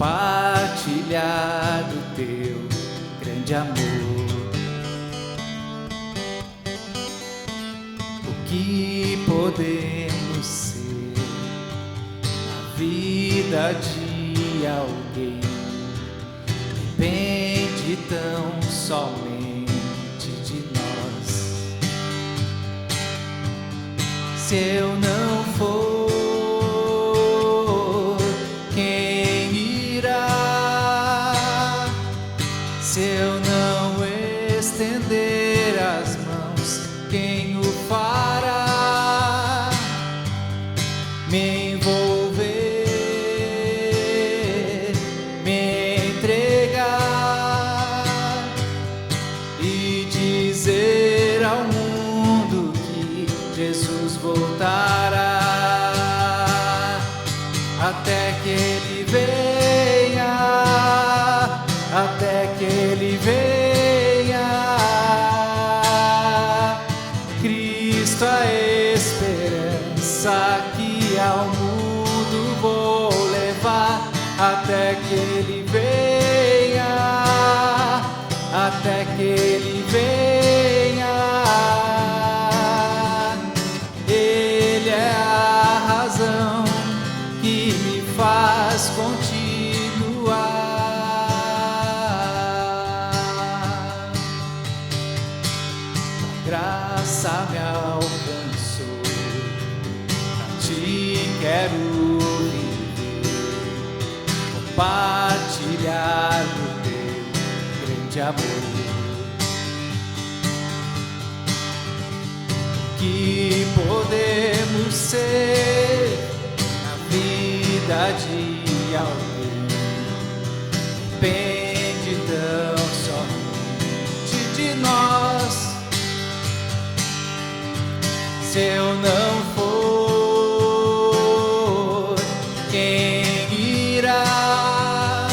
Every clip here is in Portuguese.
compartilhar do teu grande amor. O que podemos ser na vida de alguém depende tão somente de nós. Se eu não for, quem irá? Se eu não estender as mãos, quem o fará? Me envolver, me entregar e dizer ao mundo que Jesus voltará, até que Ele venha, até que Ele venha. Cristo a esperança que ao mundo vou levar, até que Ele venha, até que Ele venha. Ele é a razão que me faz continuar. A graça me alcançou, pra ti quero viver, compartilhar do teu grande amor. Que podemos ser na vida de alguém depende tão somente de nós. Se eu não for, quem irá?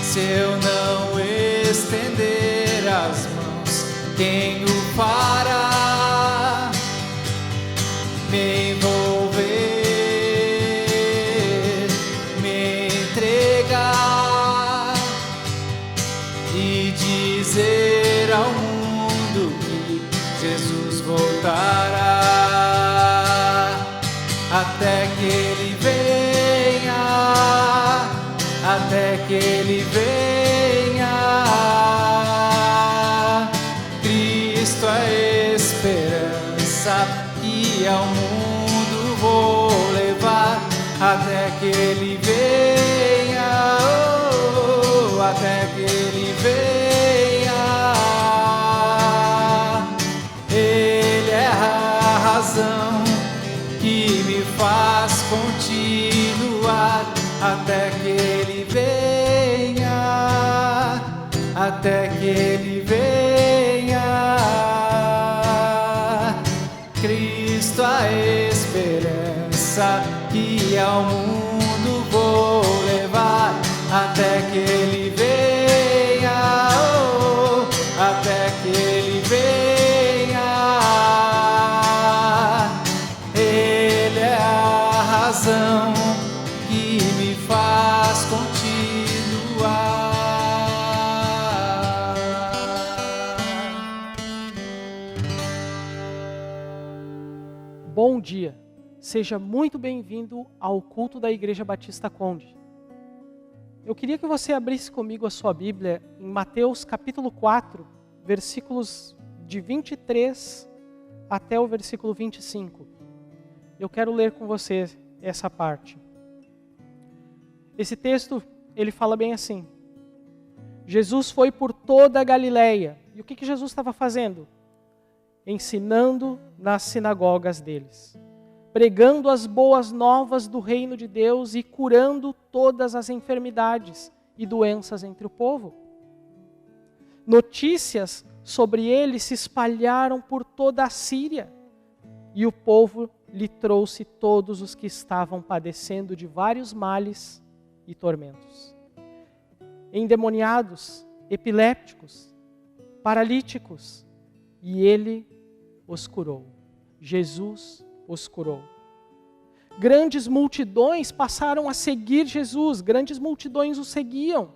Se eu não estender as mãos, quem o fará? Me envolver, me entregar e dizer ao mundo que Jesus voltará, até que Ele venha, até que Ele venha. Cristo a esperança que ao mundo vou levar, até que Ele venha, oh, até que Ele venha. Ele é a razão que me faz continuar, até que Ele venha, até que Ele venha. Cristo a esperança que ao mundo vou levar, até que Ele venha, oh, até que Ele venha. Ele é a razão que me faz continuar. Bom dia, seja muito bem-vindo ao culto da Igreja Batista Conde. Eu queria que você abrisse comigo a sua Bíblia em Mateus capítulo 4, versículos de 23 até o versículo 25. Eu quero ler com você essa parte. Esse texto, ele fala bem assim: Jesus foi por toda a Galileia. E o que Jesus estava fazendo? Ensinando nas sinagogas deles, pregando as boas novas do reino de Deus e curando todas as enfermidades e doenças entre o povo. Notícias sobre ele se espalharam por toda a Síria, e o povo lhe trouxe todos os que estavam padecendo de vários males e tormentos. Endemoniados, epilépticos, paralíticos, e ele os curou. Jesus os curou. Grandes multidões passaram a seguir Jesus, grandes multidões o seguiam,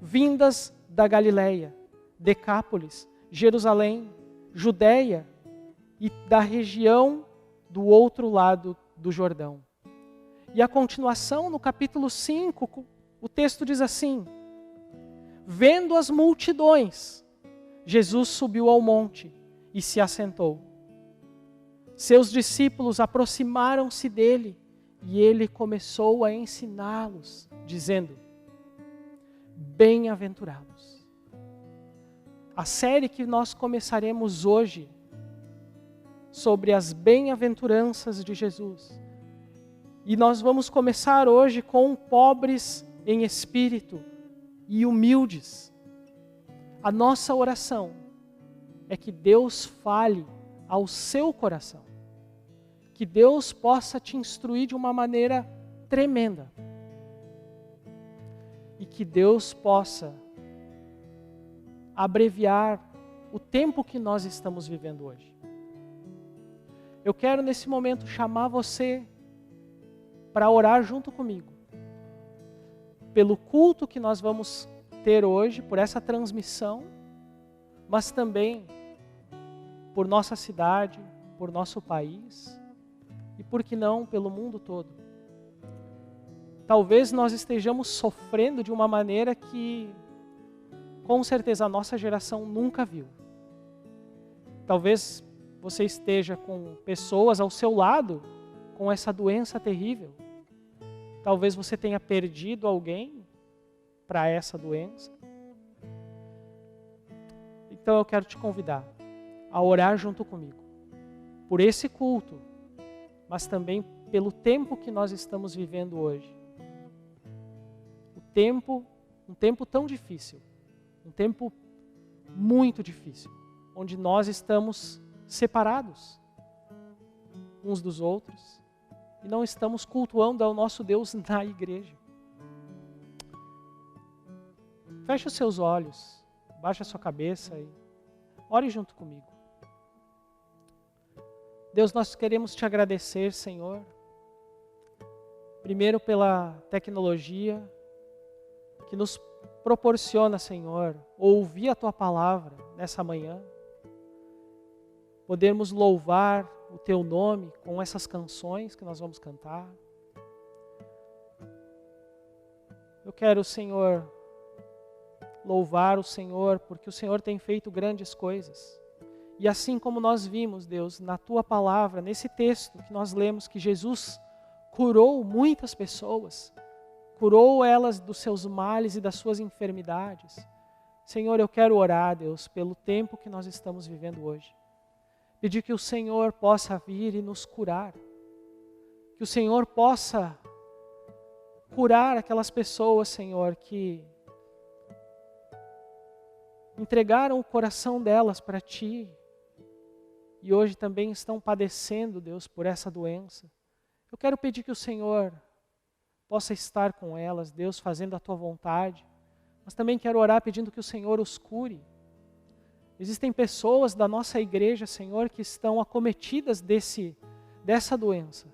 vindas da Galileia, Decápolis, Jerusalém, Judeia e da região do outro lado do Jordão. E a continuação, no capítulo 5, o texto diz assim: vendo as multidões, Jesus subiu ao monte e se assentou. Seus discípulos aproximaram-se dele e ele começou a ensiná-los, dizendo: bem-aventurados. A série que nós começaremos hoje sobre as bem-aventuranças de Jesus. E nós vamos começar hoje com pobres em espírito e humildes. A nossa oração é que Deus fale ao seu coração. Que Deus possa te instruir de uma maneira tremenda. E que Deus possa abreviar o tempo que nós estamos vivendo hoje. Eu quero nesse momento chamar você para orar junto comigo. Pelo culto que nós vamos ter hoje, por essa transmissão, mas também por nossa cidade, por nosso país e, por que não, pelo mundo todo. Talvez nós estejamos sofrendo de uma maneira que, com certeza, a nossa geração nunca viu. Talvez você esteja com pessoas ao seu lado com essa doença terrível. Talvez você tenha perdido alguém para essa doença. Então eu quero te convidar a orar junto comigo, por esse culto, mas também pelo tempo que nós estamos vivendo hoje. Um tempo tão difícil, um tempo muito difícil, onde nós estamos separados uns dos outros e não estamos cultuando ao nosso Deus na igreja. Feche os seus olhos, baixe a sua cabeça e ore junto comigo. Deus, nós queremos te agradecer, Senhor, primeiro pela tecnologia que nos proporciona, Senhor, ouvir a Tua palavra nessa manhã, podermos louvar o Teu nome com essas canções que nós vamos cantar. Eu quero, Senhor, louvar o Senhor, porque o Senhor tem feito grandes coisas. E assim como nós vimos, Deus, na Tua palavra, nesse texto que nós lemos, que Jesus curou muitas pessoas, curou elas dos seus males e das suas enfermidades. Senhor, eu quero orar, Deus, pelo tempo que nós estamos vivendo hoje. Pedir que o Senhor possa vir e nos curar. Que o Senhor possa curar aquelas pessoas, Senhor, que entregaram o coração delas para Ti e hoje também estão padecendo, Deus, por essa doença. Eu quero pedir que o Senhor possa estar com elas, Deus, fazendo a Tua vontade, mas também quero orar pedindo que o Senhor os cure. Existem pessoas da nossa igreja, Senhor, que estão acometidas dessa doença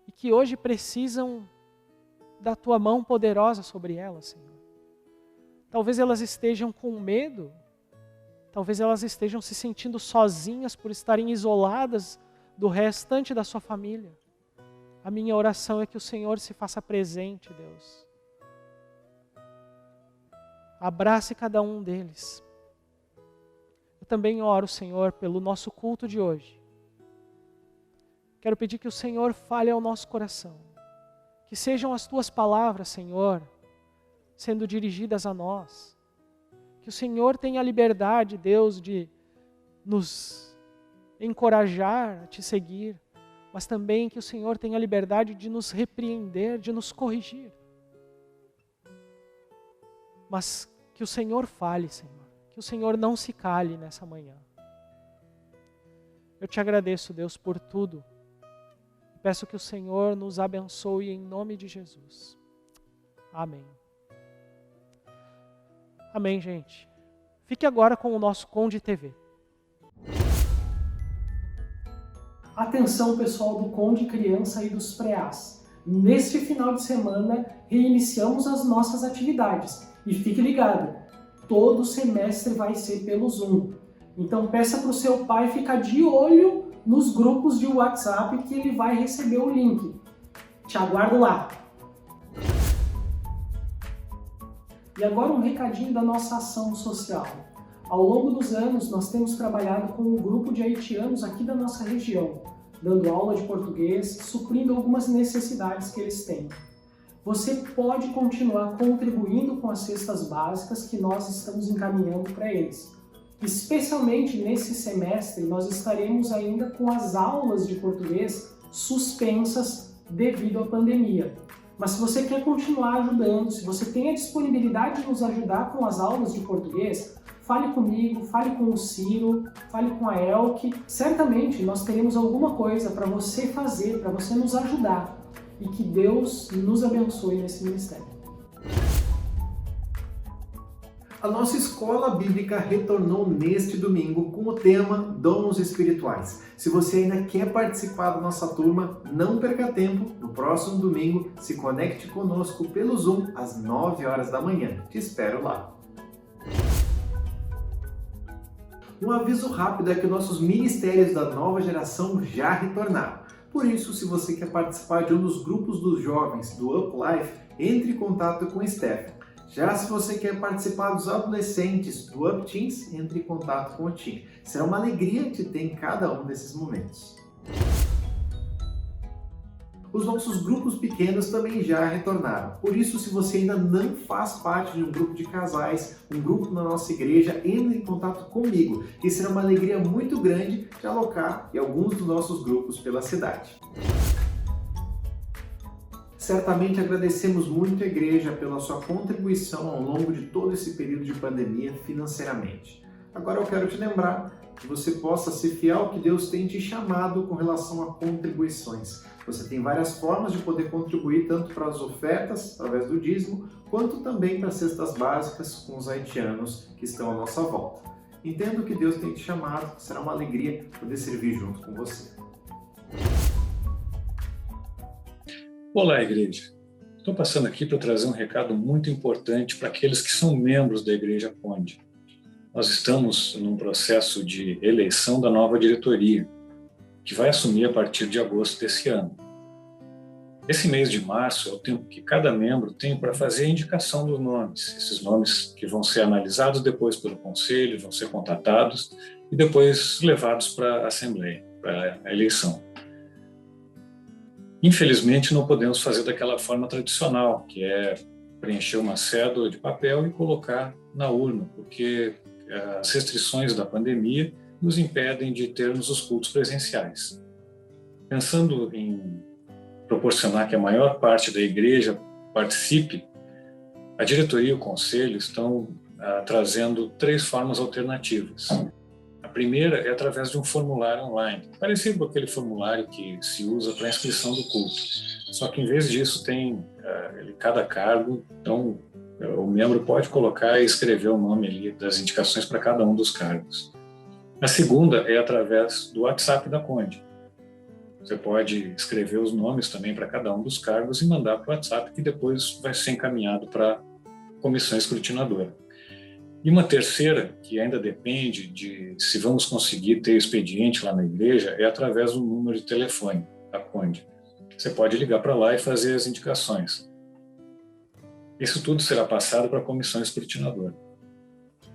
e que hoje precisam da Tua mão poderosa sobre elas, Senhor. Talvez elas estejam com medo, talvez elas estejam se sentindo sozinhas por estarem isoladas do restante da sua família. A minha oração é que o Senhor se faça presente, Deus. Abrace cada um deles. Eu também oro, Senhor, pelo nosso culto de hoje. Quero pedir que o Senhor fale ao nosso coração. Que sejam as Tuas palavras, Senhor, sendo dirigidas a nós. Que o Senhor tenha a liberdade, Deus, de nos encorajar a Te seguir, mas também que o Senhor tenha a liberdade de nos repreender, de nos corrigir. Mas que o Senhor fale, Senhor, que o Senhor não se cale nessa manhã. Eu Te agradeço, Deus, por tudo. Peço que o Senhor nos abençoe em nome de Jesus. Amém. Amém, gente. Fique agora com o nosso Conde TV. Atenção, pessoal do Conde Criança e dos Preás. Neste final de semana, reiniciamos as nossas atividades. E fique ligado, todo semestre vai ser pelo Zoom. Então peça para o seu pai ficar de olho nos grupos de WhatsApp que ele vai receber o link. Te aguardo lá! E agora um recadinho da nossa ação social. Ao longo dos anos, nós temos trabalhado com um grupo de haitianos aqui da nossa região, dando aula de português, suprindo algumas necessidades que eles têm. Você pode continuar contribuindo com as cestas básicas que nós estamos encaminhando para eles. Especialmente nesse semestre, nós estaremos ainda com as aulas de português suspensas devido à pandemia. Mas se você quer continuar ajudando, se você tem a disponibilidade de nos ajudar com as aulas de português, fale comigo, fale com o Ciro, fale com a Elke. Certamente nós teremos alguma coisa para você fazer, para você nos ajudar. E que Deus nos abençoe nesse ministério. A nossa escola bíblica retornou neste domingo com o tema Dons Espirituais. Se você ainda quer participar da nossa turma, não perca tempo. No próximo domingo, se conecte conosco pelo Zoom às 9 horas da manhã. Te espero lá. Um aviso rápido é que nossos ministérios da nova geração já retornaram. Por isso, se você quer participar de um dos grupos dos jovens do Up Life, entre em contato com o Stephen. Já se você quer participar dos adolescentes do Up Teens, entre em contato com o Team. Será uma alegria te ter em cada um desses momentos. Os nossos grupos pequenos também já retornaram. Por isso, se você ainda não faz parte de um grupo de casais, um grupo na nossa igreja, entre em contato comigo, que será uma alegria muito grande te alocar em alguns dos nossos grupos pela cidade. Certamente agradecemos muito a igreja pela sua contribuição ao longo de todo esse período de pandemia financeiramente. Agora eu quero te lembrar que você possa ser fiel ao que Deus tem te chamado com relação a contribuições. Você tem várias formas de poder contribuir, tanto para as ofertas, através do dízimo, quanto também para as cestas básicas com os haitianos que estão à nossa volta. Entendo que Deus tem te chamado, será uma alegria poder servir junto com você. Olá, igreja. Estou passando aqui para trazer um recado muito importante para aqueles que são membros da Igreja Conde. Nós estamos num processo de eleição da nova diretoria, que vai assumir a partir de agosto desse ano. Esse mês de março é o tempo que cada membro tem para fazer a indicação dos nomes. Esses nomes que vão ser analisados depois pelo conselho, vão ser contatados e depois levados para a Assembleia, para a eleição. Infelizmente, não podemos fazer daquela forma tradicional, que é preencher uma cédula de papel e colocar na urna, porque as restrições da pandemia nos impedem de termos os cultos presenciais. Pensando em proporcionar que a maior parte da igreja participe, a diretoria e o conselho estão trazendo 3 formas alternativas. A primeira é através de um formulário online, parecido com aquele formulário que se usa para a inscrição do culto. Só que, em vez disso, tem cada cargo, então o membro pode colocar e escrever o nome ali das indicações para cada um dos cargos. A segunda é através do WhatsApp da Conde. Você pode escrever os nomes também para cada um dos cargos e mandar para o WhatsApp, que depois vai ser encaminhado para a comissão escrutinadora. E uma terceira, que ainda depende de se vamos conseguir ter expediente lá na igreja, é através do número de telefone da Conde. Você pode ligar para lá e fazer as indicações. Isso tudo será passado para a comissão escrutinadora.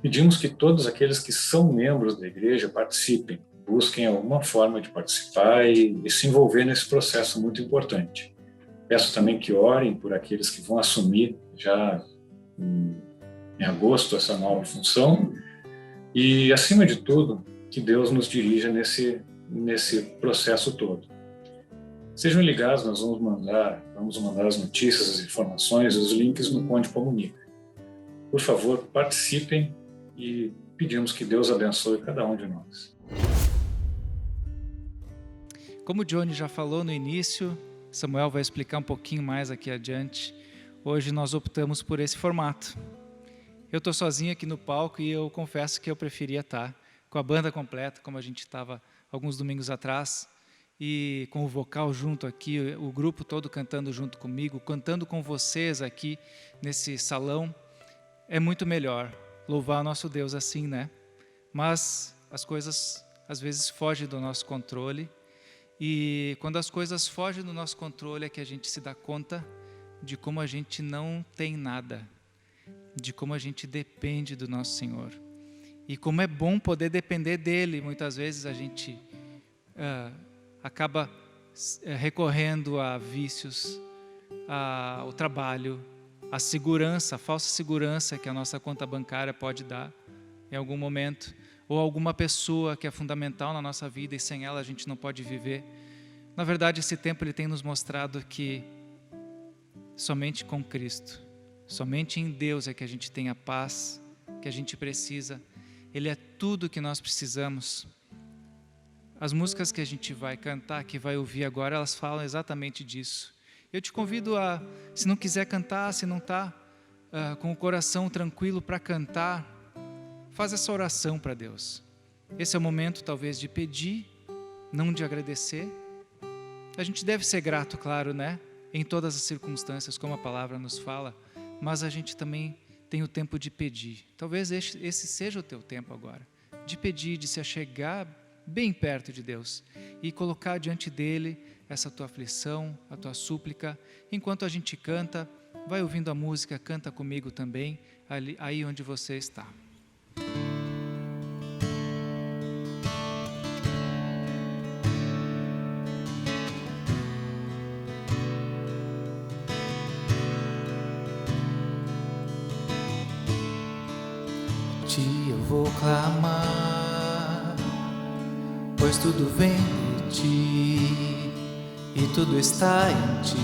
Pedimos que todos aqueles que são membros da igreja participem, busquem alguma forma de participar e se envolver nesse processo muito importante. Peço também que orem por aqueles que vão assumir já em agosto essa nova função e, acima de tudo, que Deus nos dirija nesse processo todo. Sejam ligados, nós vamos mandar as notícias, as informações, os links no Conde Comunica. Por favor, participem e pedimos que Deus abençoe cada um de nós. Como o Johnny já falou no início, Samuel vai explicar um pouquinho mais aqui adiante. Hoje nós optamos por esse formato. Eu estou sozinho aqui no palco e eu confesso que eu preferia estar com a banda completa, como a gente estava alguns domingos atrás. e com o vocal junto aqui, o grupo todo cantando junto comigo, cantando com vocês aqui nesse salão, é muito melhor louvar o nosso Deus assim, né? Mas as coisas às vezes fogem do nosso controle, e quando as coisas fogem do nosso controle é que a gente se dá conta de como a gente não tem nada, de como a gente depende do nosso Senhor. E como é bom poder depender dEle. Muitas vezes a gente acaba recorrendo a vícios, ao trabalho, a segurança, a falsa segurança que a nossa conta bancária pode dar em algum momento, ou alguma pessoa que é fundamental na nossa vida e sem ela a gente não pode viver. Na verdade, esse tempo ele tem nos mostrado que somente com Cristo, somente em Deus é que a gente tem a paz que a gente precisa. Ele é tudo que nós precisamos. As músicas que a gente vai cantar, que vai ouvir agora, elas falam exatamente disso. Eu te convido a, se não quiser cantar, se não está com o coração tranquilo para cantar, faz essa oração para Deus. Esse é o momento talvez de pedir, não de agradecer. A gente deve ser grato, claro, né? Em todas as circunstâncias, como a palavra nos fala, mas a gente também tem o tempo de pedir. Talvez esse seja o teu tempo agora, de pedir, de se achegar bem perto de Deus e colocar diante dele essa tua aflição, a tua súplica. Enquanto a gente canta, vai ouvindo a música, canta comigo também, aí onde você está. Eu vou clamar, pois tudo vem de ti e tudo está em ti.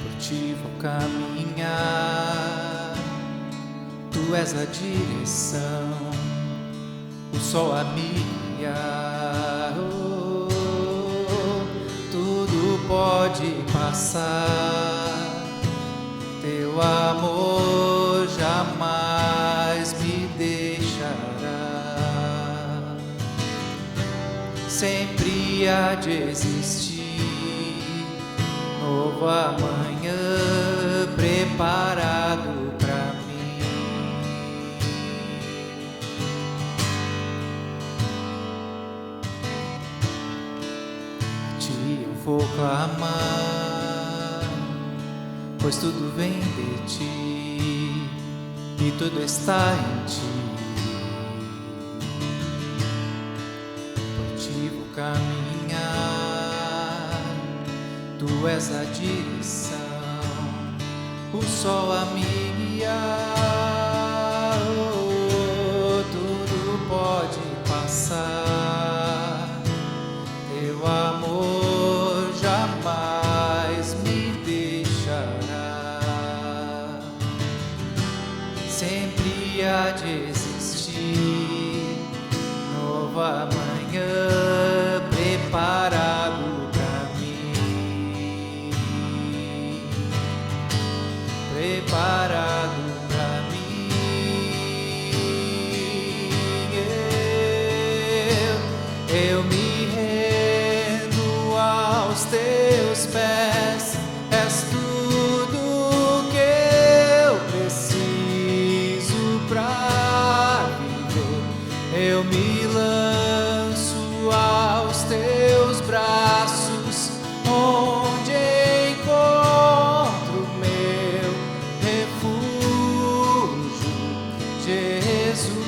Por ti vou caminhar, tu és a direção, o sol a me guiar. Tudo pode passar, teu amor jamais me deixará. Sempre há de existir novo amanhã preparado pra mim. A ti eu vou clamar, pois tudo vem de ti e tudo está em ti. Por ti vou caminhar, tu és a direção, o sol a me guiar. Tudo pode passar, teu amor jamais me deixará. Sempre há de existir novo amanhã preparado pra mim, preparado pra mim. Eu me rendo aos teus pés, és tudo que eu preciso pra viver. Eu me lanço aos teus braços, onde encontro meu refúgio, Jesus.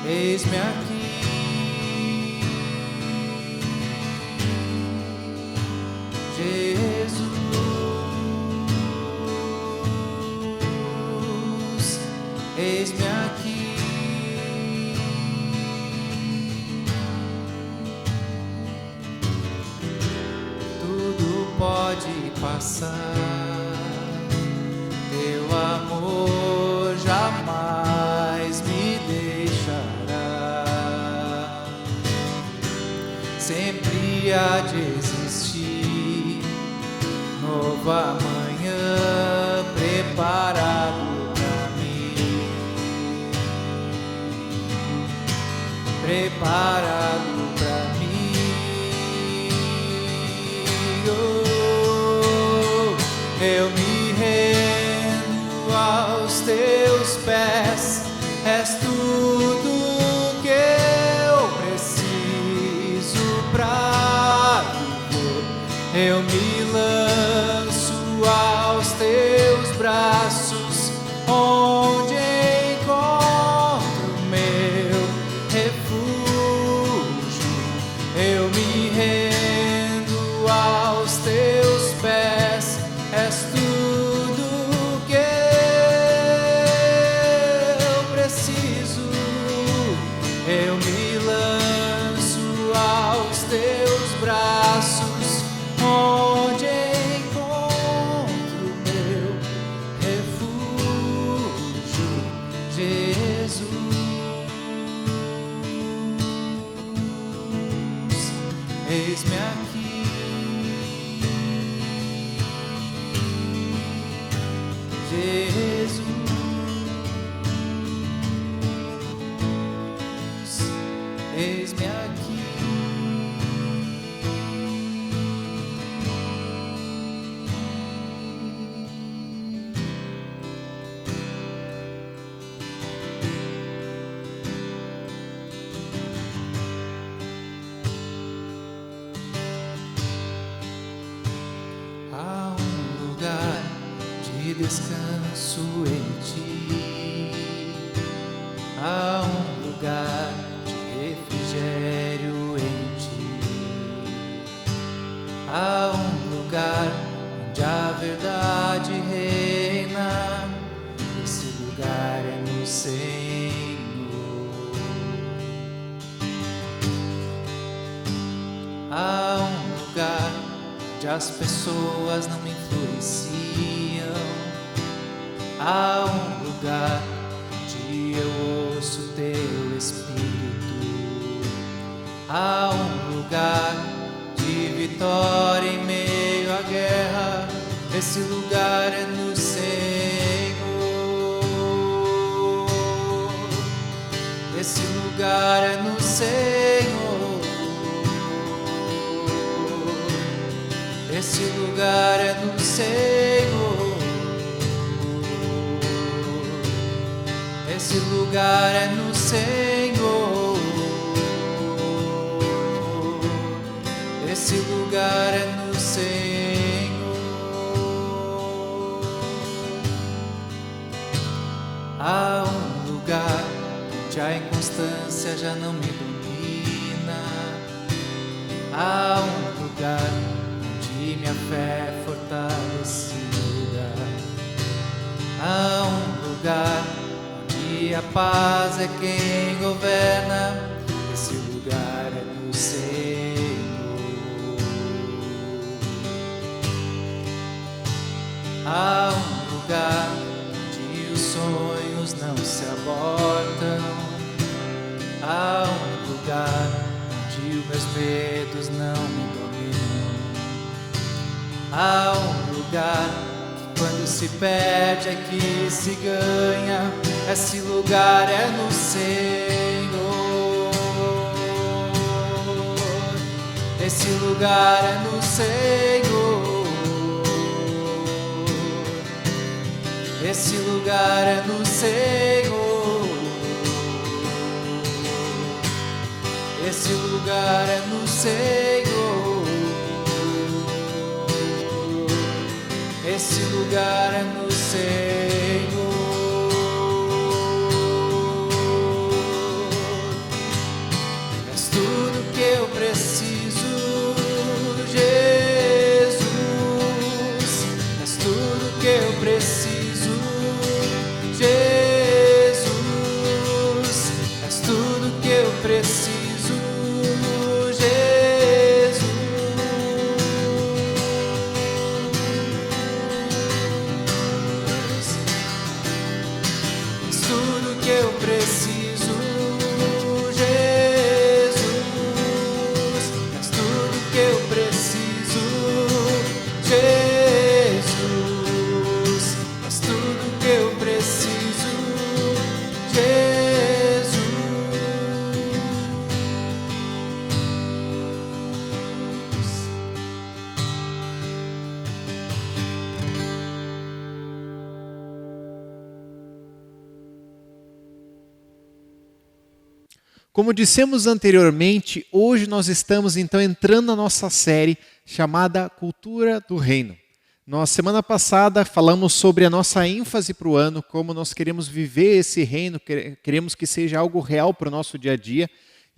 Eis-me aqui, Jesus. Eis-me aqui. Tudo pode passar, teu amor jamais me deixará. Sempre há de existir novo amanhã preparado pra mim, preparado pra mim. Oh, eu me rendo aos teus pés, és tudo que eu preciso pra viver. Eu me lanço aos teus braços, onde encontro meu refúgio. Eu me rendo aos teus pés, és tudo que eu preciso. Eu me lanço aos teus braços, onde encontro meu refúgio, Jesus. Eis-me aqui, Jesus. Eis-me aqui. Há um lugar de descanso em ti. Há um lugar de refrigério em ti. Há um lugar onde a verdade reina. Esse lugar é no Senhor. Há um lugar onde as pessoas não me influenciam. Há um lugar onde eu ouço teu Espírito. Há um lugar de vitória em meio à guerra. Esse lugar é no Senhor. Esse lugar é no Senhor. Esse lugar é no Senhor. Esse lugar é no Senhor. Esse lugar é no Senhor. Há um lugar onde a inconstância já não me domina. Há um lugar onde minha fé é fortalecida. Há um lugar onde a paz é quem governa. Esse lugar é no Senhor. Há um lugar onde os sonhos não se abortam. Há um lugar onde os meus medos não me dominam. Há um lugar que quando se perde é que se ganha. Esse lugar é no Senhor. Esse lugar é no Senhor. Esse lugar é no Senhor. Esse lugar é no Senhor. Esse lugar é no Senhor. És tudo que eu preciso, Jesus. És tudo que eu preciso, Jesus. És tudo que eu preciso, Jesus. Como dissemos anteriormente, hoje nós estamos então entrando na nossa série chamada Cultura do Reino. Nós, semana passada, falamos sobre a nossa ênfase para o ano, como nós queremos viver esse reino, queremos que seja algo real para o nosso dia a dia.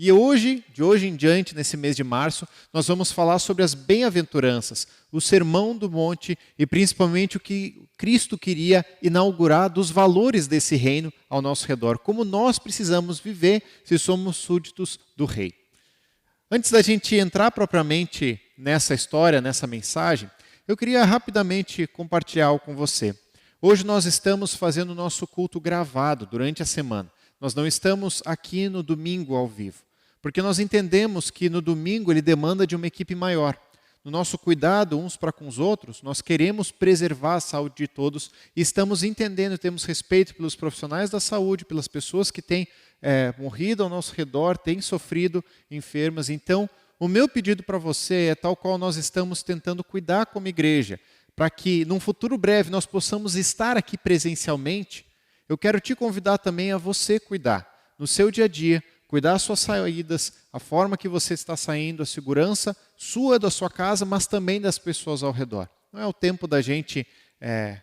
E hoje, de hoje em diante, nesse mês de março, nós vamos falar sobre as bem-aventuranças, o Sermão do Monte e principalmente o que Cristo queria inaugurar dos valores desse reino ao nosso redor, como nós precisamos viver se somos súditos do Rei. Antes da gente entrar propriamente nessa história, nessa mensagem, eu queria rapidamente compartilhar algo com você. Hoje nós estamos fazendo o nosso culto gravado durante a semana. Nós não estamos aqui no domingo ao vivo, porque nós entendemos que no domingo ele demanda de uma equipe maior. No nosso cuidado uns para com os outros, nós queremos preservar a saúde de todos e estamos entendendo, temos respeito pelos profissionais da saúde, pelas pessoas que têm morrido ao nosso redor, têm sofrido enfermas. Então, o meu pedido para você é tal qual nós estamos tentando cuidar como igreja, para que num futuro breve nós possamos estar aqui presencialmente. Eu quero te convidar também a você cuidar no seu dia a dia, cuidar das suas saídas, a forma que você está saindo, a segurança sua, da sua casa, mas também das pessoas ao redor. Não é o tempo da gente,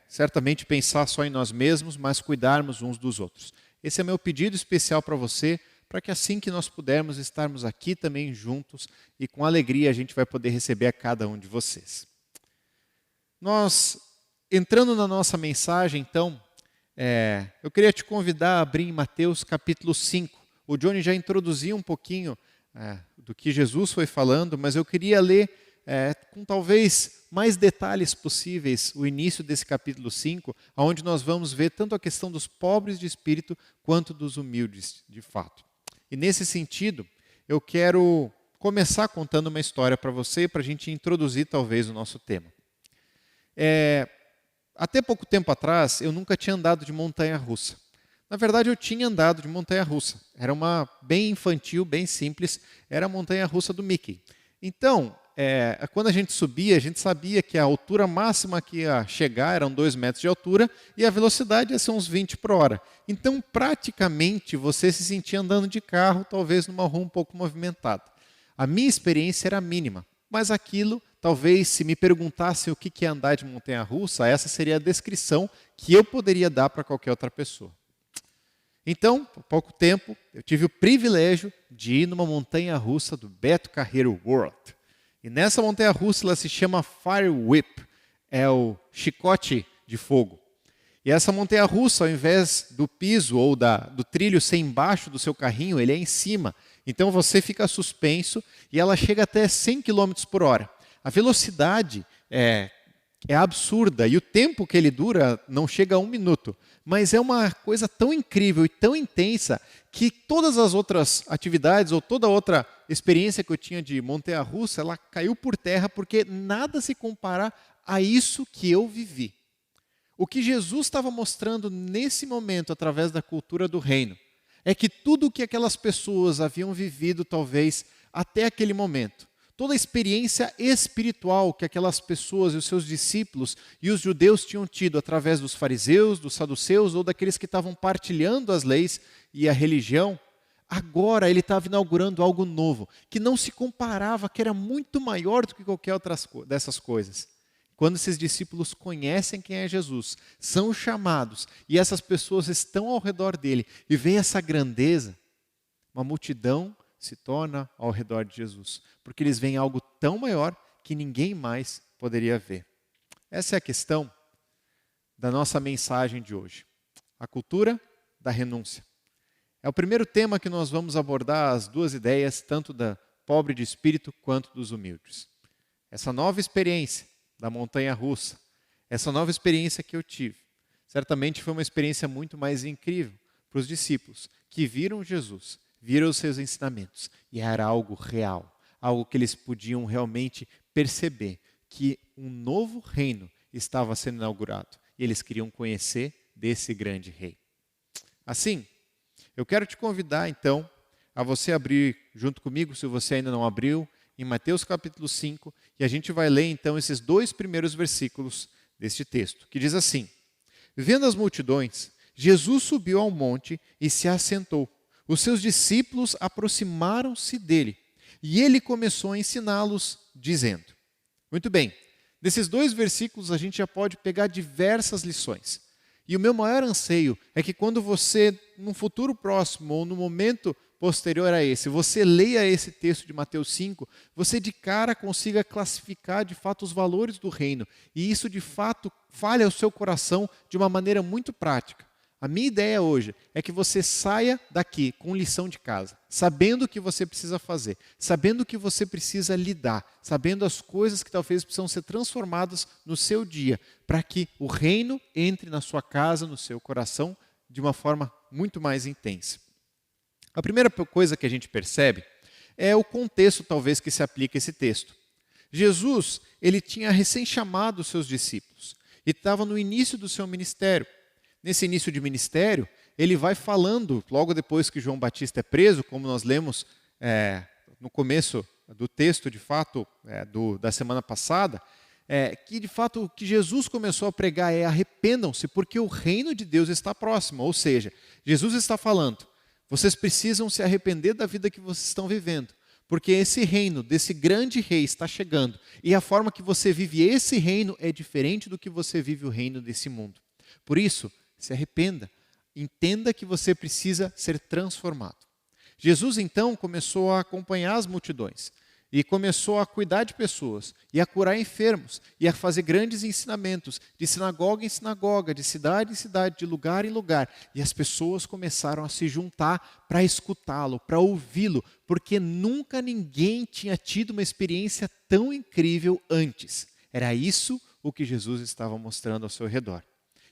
certamente, pensar só em nós mesmos, mas cuidarmos uns dos outros. Esse é meu pedido especial para você, para que assim que nós pudermos estarmos aqui também juntos e com alegria a gente vai poder receber a cada um de vocês. Nós, entrando na nossa mensagem, então, eu queria te convidar a abrir em Mateus capítulo 5. O Johnny já introduziu um pouquinho do que Jesus foi falando, mas eu queria ler com talvez mais detalhes possíveis o início desse capítulo 5, onde nós vamos ver tanto a questão dos pobres de espírito quanto dos humildes de fato. E nesse sentido, eu quero começar contando uma história para você, para a gente introduzir talvez o nosso tema. Até pouco tempo atrás, eu nunca tinha andado de montanha-russa. Na verdade, eu tinha andado de montanha-russa. Era uma bem infantil, bem simples. Era a montanha-russa do Mickey. Então, quando a gente subia, a gente sabia que a altura máxima que ia chegar eram 2 metros de altura e a velocidade ia ser uns 20 por hora. Então, praticamente, você se sentia andando de carro, talvez numa rua um pouco movimentada. A minha experiência era mínima, mas aquilo, talvez, se me perguntassem o que é andar de montanha-russa, essa seria a descrição que eu poderia dar para qualquer outra pessoa. Então, por pouco tempo, eu tive o privilégio de ir numa montanha-russa do Beto Carreiro World. E nessa montanha-russa ela se chama Fire Whip, é o chicote de fogo. E essa montanha-russa, ao invés do piso ou do trilho ser embaixo do seu carrinho, ele é em cima. Então você fica suspenso e ela chega até 100 km por hora. A velocidade é absurda e o tempo que ele dura não chega a 1 minuto. Mas é uma coisa tão incrível e tão intensa que todas as outras atividades ou toda outra experiência que eu tinha de montanha-russa, ela caiu por terra porque nada se compara a isso que eu vivi. O que Jesus estava mostrando nesse momento através da cultura do reino é que tudo o que aquelas pessoas haviam vivido talvez até aquele momento, toda a experiência espiritual que aquelas pessoas e os seus discípulos e os judeus tinham tido através dos fariseus, dos saduceus ou daqueles que estavam partilhando as leis e a religião, agora ele estava inaugurando algo novo, que não se comparava, que era muito maior do que qualquer outra dessas coisas. Quando esses discípulos conhecem quem é Jesus, são chamados e essas pessoas estão ao redor dele e vem essa grandeza, uma multidão se torna ao redor de Jesus, porque eles veem algo tão maior que ninguém mais poderia ver. Essa é a questão da nossa mensagem de hoje. A cultura da renúncia. É o primeiro tema que nós vamos abordar, as duas ideias, tanto da pobre de espírito quanto dos humildes. Essa nova experiência da montanha-russa, essa nova experiência que eu tive, certamente foi uma experiência muito mais incrível para os discípulos que viram Jesus, viram os seus ensinamentos e era algo real, algo que eles podiam realmente perceber que um novo reino estava sendo inaugurado e eles queriam conhecer desse grande rei. Assim, eu quero te convidar então a você abrir junto comigo, se você ainda não abriu, em Mateus capítulo 5, e a gente vai ler então esses 2 primeiros versículos deste texto, que diz assim: Vendo as multidões, Jesus subiu ao monte e se assentou. os seus discípulos aproximaram-se dele e ele começou a ensiná-los, dizendo. Muito bem, desses 2 versículos a gente já pode pegar diversas lições. E o meu maior anseio é que quando você, num futuro próximo ou no momento posterior a esse, você leia esse texto de Mateus 5, você de cara consiga classificar de fato os valores do reino. E isso de fato fale ao seu coração de uma maneira muito prática. A minha ideia hoje é que você saia daqui com lição de casa, sabendo o que você precisa fazer, sabendo o que você precisa lidar, sabendo as coisas que talvez precisam ser transformadas no seu dia, para que o reino entre na sua casa, no seu coração, de uma forma muito mais intensa. A primeira coisa que a gente percebe é o contexto talvez que se aplica a esse texto. Jesus, ele tinha recém-chamado os seus discípulos e estava no início do seu ministério. Nesse início de ministério, ele vai falando, logo depois que João Batista é preso, como nós lemos no começo do texto, de fato, da semana passada, que de fato o que Jesus começou a pregar é arrependam-se, porque o reino de Deus está próximo. Ou seja, Jesus está falando, vocês precisam se arrepender da vida que vocês estão vivendo, porque esse reino desse grande rei está chegando, e a forma que você vive esse reino é diferente do que você vive o reino desse mundo. Por isso, se arrependa, entenda que você precisa ser transformado. Jesus então começou a acompanhar as multidões e começou a cuidar de pessoas e a curar enfermos e a fazer grandes ensinamentos de sinagoga em sinagoga, de cidade em cidade, de lugar em lugar. E as pessoas começaram a se juntar para escutá-lo, para ouvi-lo, porque nunca ninguém tinha tido uma experiência tão incrível antes. Era isso o que Jesus estava mostrando ao seu redor.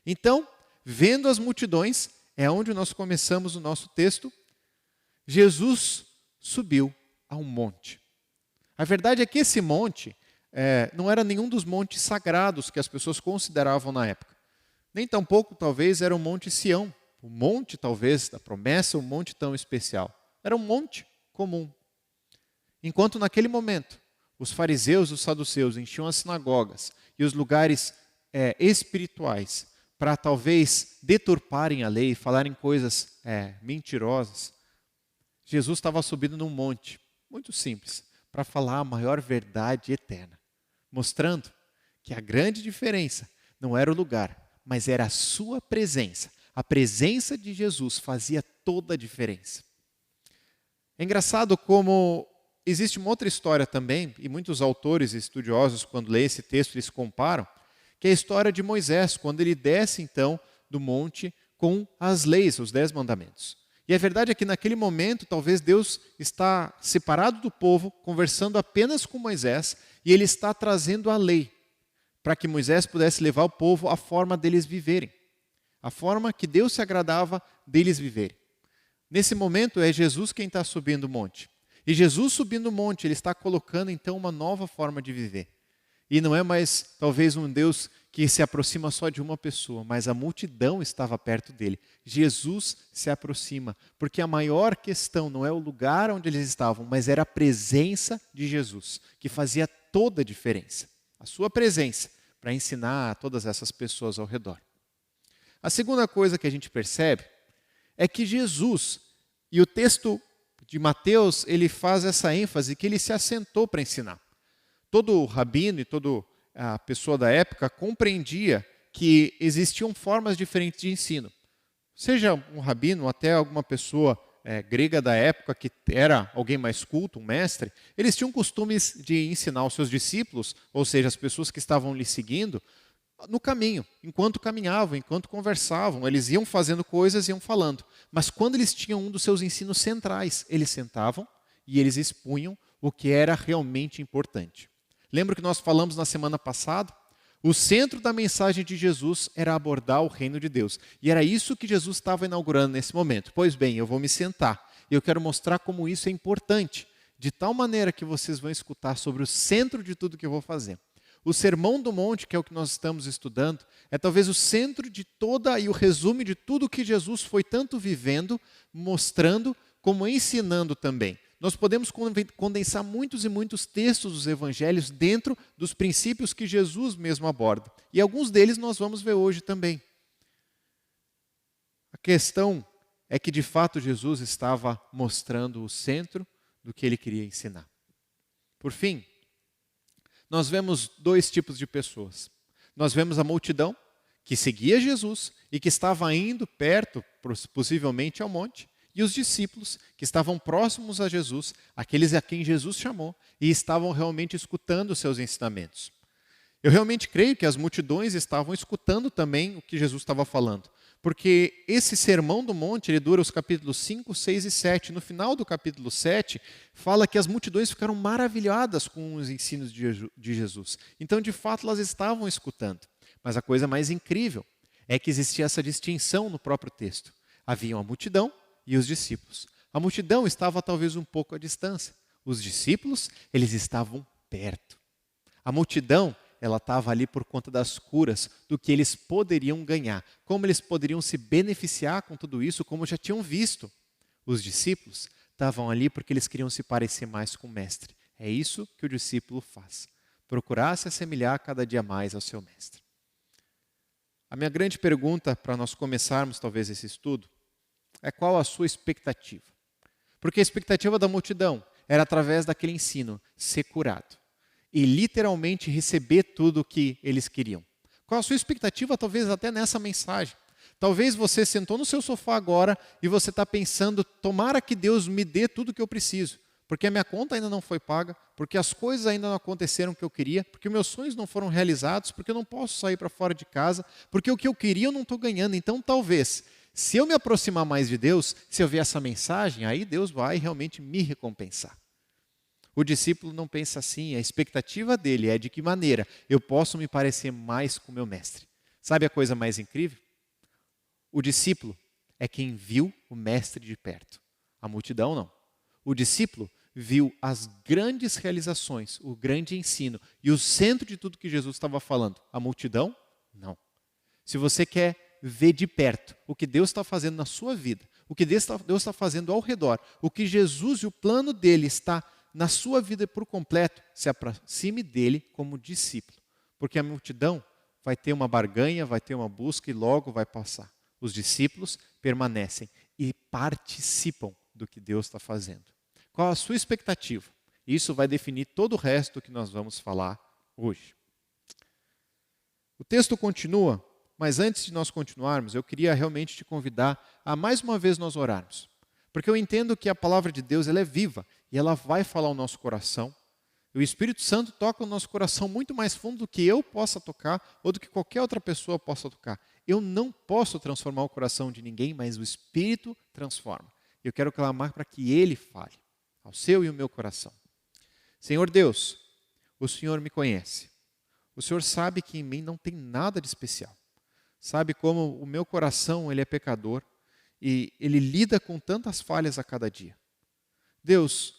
Então, vendo as multidões, é onde nós começamos o nosso texto. Jesus subiu a um monte. A verdade é que esse monte não era nenhum dos montes sagrados que as pessoas consideravam na época. Nem tampouco, talvez, era o Monte Sião. O monte, talvez, da promessa, um monte tão especial. Era um monte comum. Enquanto naquele momento, os fariseus e os saduceus enchiam as sinagogas e os lugares espirituais para talvez deturparem a lei, falarem coisas mentirosas, Jesus estava subindo num monte, muito simples, para falar a maior verdade eterna, mostrando que a grande diferença não era o lugar, mas era a sua presença. A presença de Jesus fazia toda a diferença. É engraçado como existe uma outra história também, e muitos autores e estudiosos, quando lêem esse texto, eles comparam, que é a história de Moisés, quando ele desce então do monte com as leis, os 10 mandamentos. E a verdade é que naquele momento, talvez Deus está separado do povo, conversando apenas com Moisés, e ele está trazendo a lei, para que Moisés pudesse levar o povo à forma deles viverem, a forma que Deus se agradava deles viverem. Nesse momento é Jesus quem está subindo o monte. E Jesus subindo o monte, ele está colocando então uma nova forma de viver. E não é mais talvez um Deus que se aproxima só de uma pessoa, mas a multidão estava perto dele. Jesus se aproxima, porque a maior questão não é o lugar onde eles estavam, mas era a presença de Jesus, que fazia toda a diferença. A sua presença para ensinar a todas essas pessoas ao redor. A segunda coisa que a gente percebe é que Jesus, e o texto de Mateus, ele faz essa ênfase que ele se assentou para ensinar. Todo rabino e toda a pessoa da época compreendia que existiam formas diferentes de ensino. Seja um rabino ou até alguma pessoa grega da época que era alguém mais culto, um mestre, eles tinham costumes de ensinar os seus discípulos, ou seja, as pessoas que estavam lhe seguindo, no caminho, enquanto caminhavam, enquanto conversavam, eles iam fazendo coisas e iam falando. Mas quando eles tinham um dos seus ensinos centrais, eles sentavam e eles expunham o que era realmente importante. Lembra que nós falamos na semana passada? O centro da mensagem de Jesus era abordar o reino de Deus. E era isso que Jesus estava inaugurando nesse momento. Pois bem, eu vou me sentar e eu quero mostrar como isso é importante, de tal maneira que vocês vão escutar sobre o centro de tudo que eu vou fazer. O Sermão do Monte, que é o que nós estamos estudando, é talvez o centro de toda e o resumo de tudo que Jesus foi tanto vivendo, mostrando, como ensinando também. Nós podemos condensar muitos e muitos textos dos evangelhos dentro dos princípios que Jesus mesmo aborda. E alguns deles nós vamos ver hoje também. A questão é que de fato Jesus estava mostrando o centro do que ele queria ensinar. Por fim, nós vemos dois tipos de pessoas. Nós vemos a multidão que seguia Jesus e que estava indo perto, possivelmente ao monte, e os discípulos que estavam próximos a Jesus, aqueles a quem Jesus chamou, e estavam realmente escutando os seus ensinamentos. Eu realmente creio que as multidões estavam escutando também o que Jesus estava falando, porque esse sermão do monte, ele dura os capítulos 5, 6 e 7. No final do capítulo 7, fala que as multidões ficaram maravilhadas com os ensinos de Jesus. Então, de fato, elas estavam escutando. Mas a coisa mais incrível é que existia essa distinção no próprio texto. Havia a multidão e os discípulos. A multidão estava talvez um pouco à distância. Os discípulos, eles estavam perto. A multidão, ela estava ali por conta das curas, do que eles poderiam ganhar, como eles poderiam se beneficiar com tudo isso, como já tinham visto. Os discípulos estavam ali porque eles queriam se parecer mais com o mestre. É isso que o discípulo faz, procurar se assemelhar cada dia mais ao seu mestre. A minha grande pergunta para nós começarmos talvez esse estudo é: qual a sua expectativa? Porque a expectativa da multidão era, através daquele ensino, ser curado e literalmente receber tudo o que eles queriam. Qual a sua expectativa, talvez até nessa mensagem? Talvez você sentou no seu sofá agora e você está pensando: tomara que Deus me dê tudo o que eu preciso, porque a minha conta ainda não foi paga, porque as coisas ainda não aconteceram o que eu queria, porque meus sonhos não foram realizados, porque eu não posso sair para fora de casa, porque o que eu queria eu não estou ganhando. Então, talvez, se eu me aproximar mais de Deus, se eu ver essa mensagem, aí Deus vai realmente me recompensar. O discípulo não pensa assim, a expectativa dele é de que maneira eu posso me parecer mais com o meu mestre. Sabe a coisa mais incrível? O discípulo é quem viu o mestre de perto. A multidão não. O discípulo viu as grandes realizações, o grande ensino e o centro de tudo que Jesus estava falando. A multidão, não. Se você quer ver de perto o que Deus está fazendo na sua vida, o que Deus está fazendo ao redor, o que Jesus e o plano dele está na sua vida por completo, se aproxime dele como discípulo. Porque a multidão vai ter uma barganha, vai ter uma busca e logo vai passar. Os discípulos permanecem e participam do que Deus está fazendo. Qual a sua expectativa? Isso vai definir todo o resto que nós vamos falar hoje. O texto continua, mas antes de nós continuarmos, eu queria realmente te convidar a mais uma vez nós orarmos. Porque eu entendo que a palavra de Deus ela é viva e ela vai falar ao nosso coração. O Espírito Santo toca o nosso coração muito mais fundo do que eu possa tocar ou do que qualquer outra pessoa possa tocar. Eu não posso transformar o coração de ninguém, mas o Espírito transforma. Eu quero clamar para que Ele fale ao seu e ao meu coração. Senhor Deus, o Senhor me conhece. O Senhor sabe que em mim não tem nada de especial. Sabe como o meu coração ele é pecador e ele lida com tantas falhas a cada dia. Deus,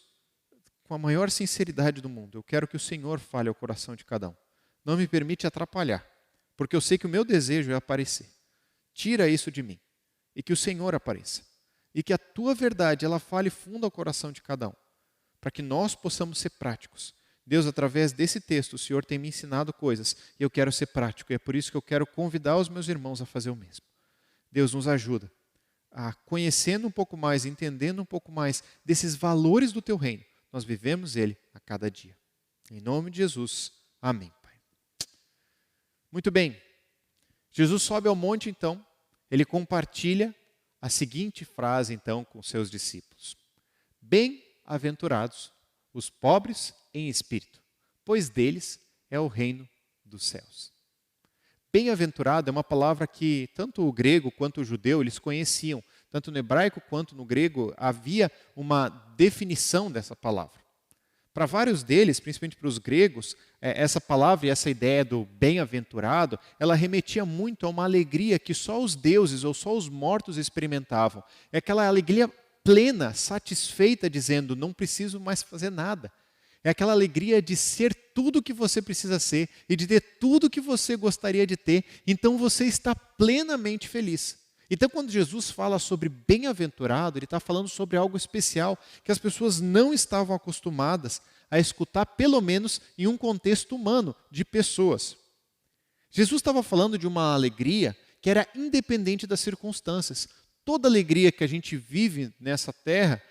com a maior sinceridade do mundo, eu quero que o Senhor fale ao coração de cada um. Não me permite atrapalhar, porque eu sei que o meu desejo é aparecer. Tira isso de mim e que o Senhor apareça. E que a tua verdade ela fale fundo ao coração de cada um, para que nós possamos ser práticos. Deus, através desse texto, o Senhor tem me ensinado coisas e eu quero ser prático. E é por isso que eu quero convidar os meus irmãos a fazer o mesmo. Deus nos ajuda a, conhecendo um pouco mais, entendendo um pouco mais desses valores do teu reino, nós vivemos ele a cada dia. Em nome de Jesus, amém, Pai. Muito bem, Jesus sobe ao monte então, ele compartilha a seguinte frase então com seus discípulos: bem-aventurados os pobres em espírito, pois deles é o reino dos céus. Bem-aventurado é uma palavra que tanto o grego quanto o judeu eles conheciam. Tanto no hebraico quanto no grego havia uma definição dessa palavra. Para vários deles, principalmente para os gregos, essa palavra e essa ideia do bem-aventurado, ela remetia muito a uma alegria que só os deuses ou só os mortos experimentavam. É aquela alegria plena, satisfeita, dizendo, não preciso mais fazer nada. É aquela alegria de ser tudo o que você precisa ser e de ter tudo o que você gostaria de ter. Então você está plenamente feliz. Então quando Jesus fala sobre bem-aventurado, ele está falando sobre algo especial que as pessoas não estavam acostumadas a escutar, pelo menos em um contexto humano, de pessoas. Jesus estava falando de uma alegria que era independente das circunstâncias. toda alegria que a gente vive nessa terra,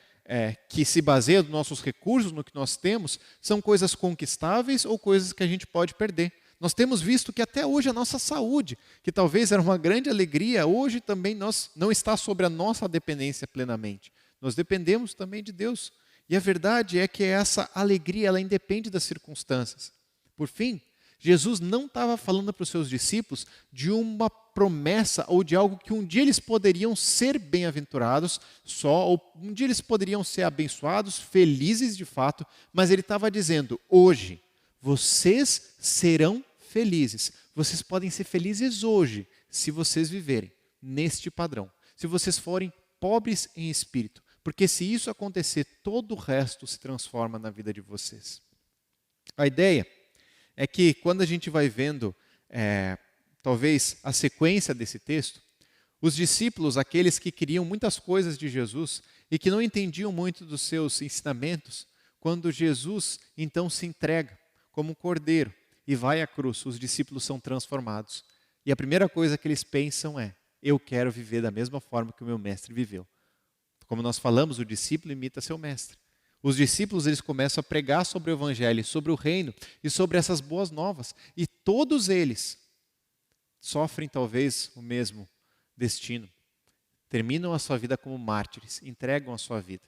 que se baseia nos nossos recursos, no que nós temos, são coisas conquistáveis ou coisas que a gente pode perder. Nós temos visto que até hoje a nossa saúde, que talvez era uma grande alegria, hoje também não está sobre a nossa dependência plenamente. Nós dependemos também de Deus. E a verdade é que essa alegria, ela independe das circunstâncias. Por fim, Jesus não estava falando para os seus discípulos de uma promessa ou de algo que um dia eles poderiam ser bem-aventurados só, ou um dia eles poderiam ser abençoados, felizes de fato, mas ele estava dizendo, hoje, vocês serão felizes. Vocês podem ser felizes hoje, se vocês viverem neste padrão. Se vocês forem pobres em espírito. Porque se isso acontecer, todo o resto se transforma na vida de vocês. A ideia é que quando a gente vai vendo, talvez, a sequência desse texto, os discípulos, aqueles que queriam muitas coisas de Jesus e que não entendiam muito dos seus ensinamentos, quando Jesus então se entrega como um cordeiro e vai à cruz, os discípulos são transformados. E a primeira coisa que eles pensam é, eu quero viver da mesma forma que o meu mestre viveu. Como nós falamos, o discípulo imita seu mestre. Os discípulos eles começam a pregar sobre o evangelho, sobre o reino e sobre essas boas novas. E todos eles sofrem talvez o mesmo destino. Terminam a sua vida como mártires, entregam a sua vida.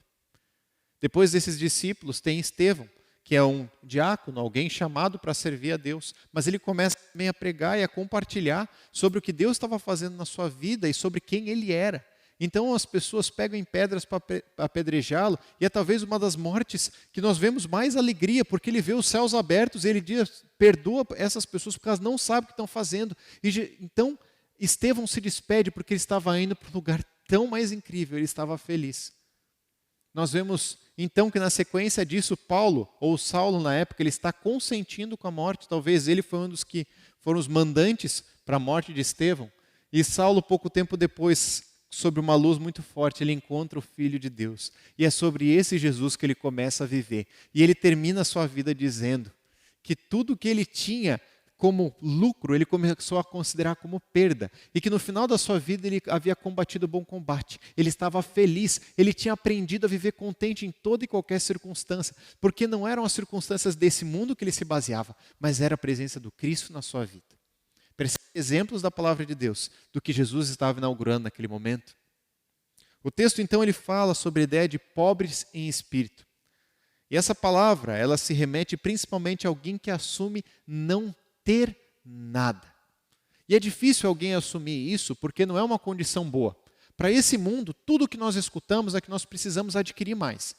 Depois desses discípulos tem Estevão, que é um diácono, alguém chamado para servir a Deus. Mas ele começa também a pregar e a compartilhar sobre o que Deus estava fazendo na sua vida e sobre quem ele era. Então as pessoas pegam em pedras para apedrejá-lo, e é talvez uma das mortes que nós vemos mais alegria, porque ele vê os céus abertos e ele diz, perdoa essas pessoas porque elas não sabem o que estão fazendo. Então Estevão se despede porque ele estava indo para um lugar tão mais incrível, ele estava feliz. Nós vemos então que na sequência disso Paulo, ou Saulo na época, ele está consentindo com a morte, talvez ele foi um dos que foram os mandantes para a morte de Estevão, e Saulo pouco tempo depois, sobre uma luz muito forte, ele encontra o Filho de Deus. E é sobre esse Jesus que ele começa a viver. E ele termina a sua vida dizendo que tudo que ele tinha como lucro, ele começou a considerar como perda. E que no final da sua vida ele havia combatido o bom combate. Ele estava feliz, ele tinha aprendido a viver contente em toda e qualquer circunstância. Porque não eram as circunstâncias desse mundo que ele se baseava, mas era a presença do Cristo na sua vida. Exemplos da palavra de Deus, do que Jesus estava inaugurando naquele momento. O texto então ele fala sobre a ideia de pobres em espírito. E essa palavra, ela se remete principalmente a alguém que assume não ter nada. E é difícil alguém assumir isso porque não é uma condição boa. Para esse mundo, tudo que nós escutamos é que nós precisamos adquirir mais.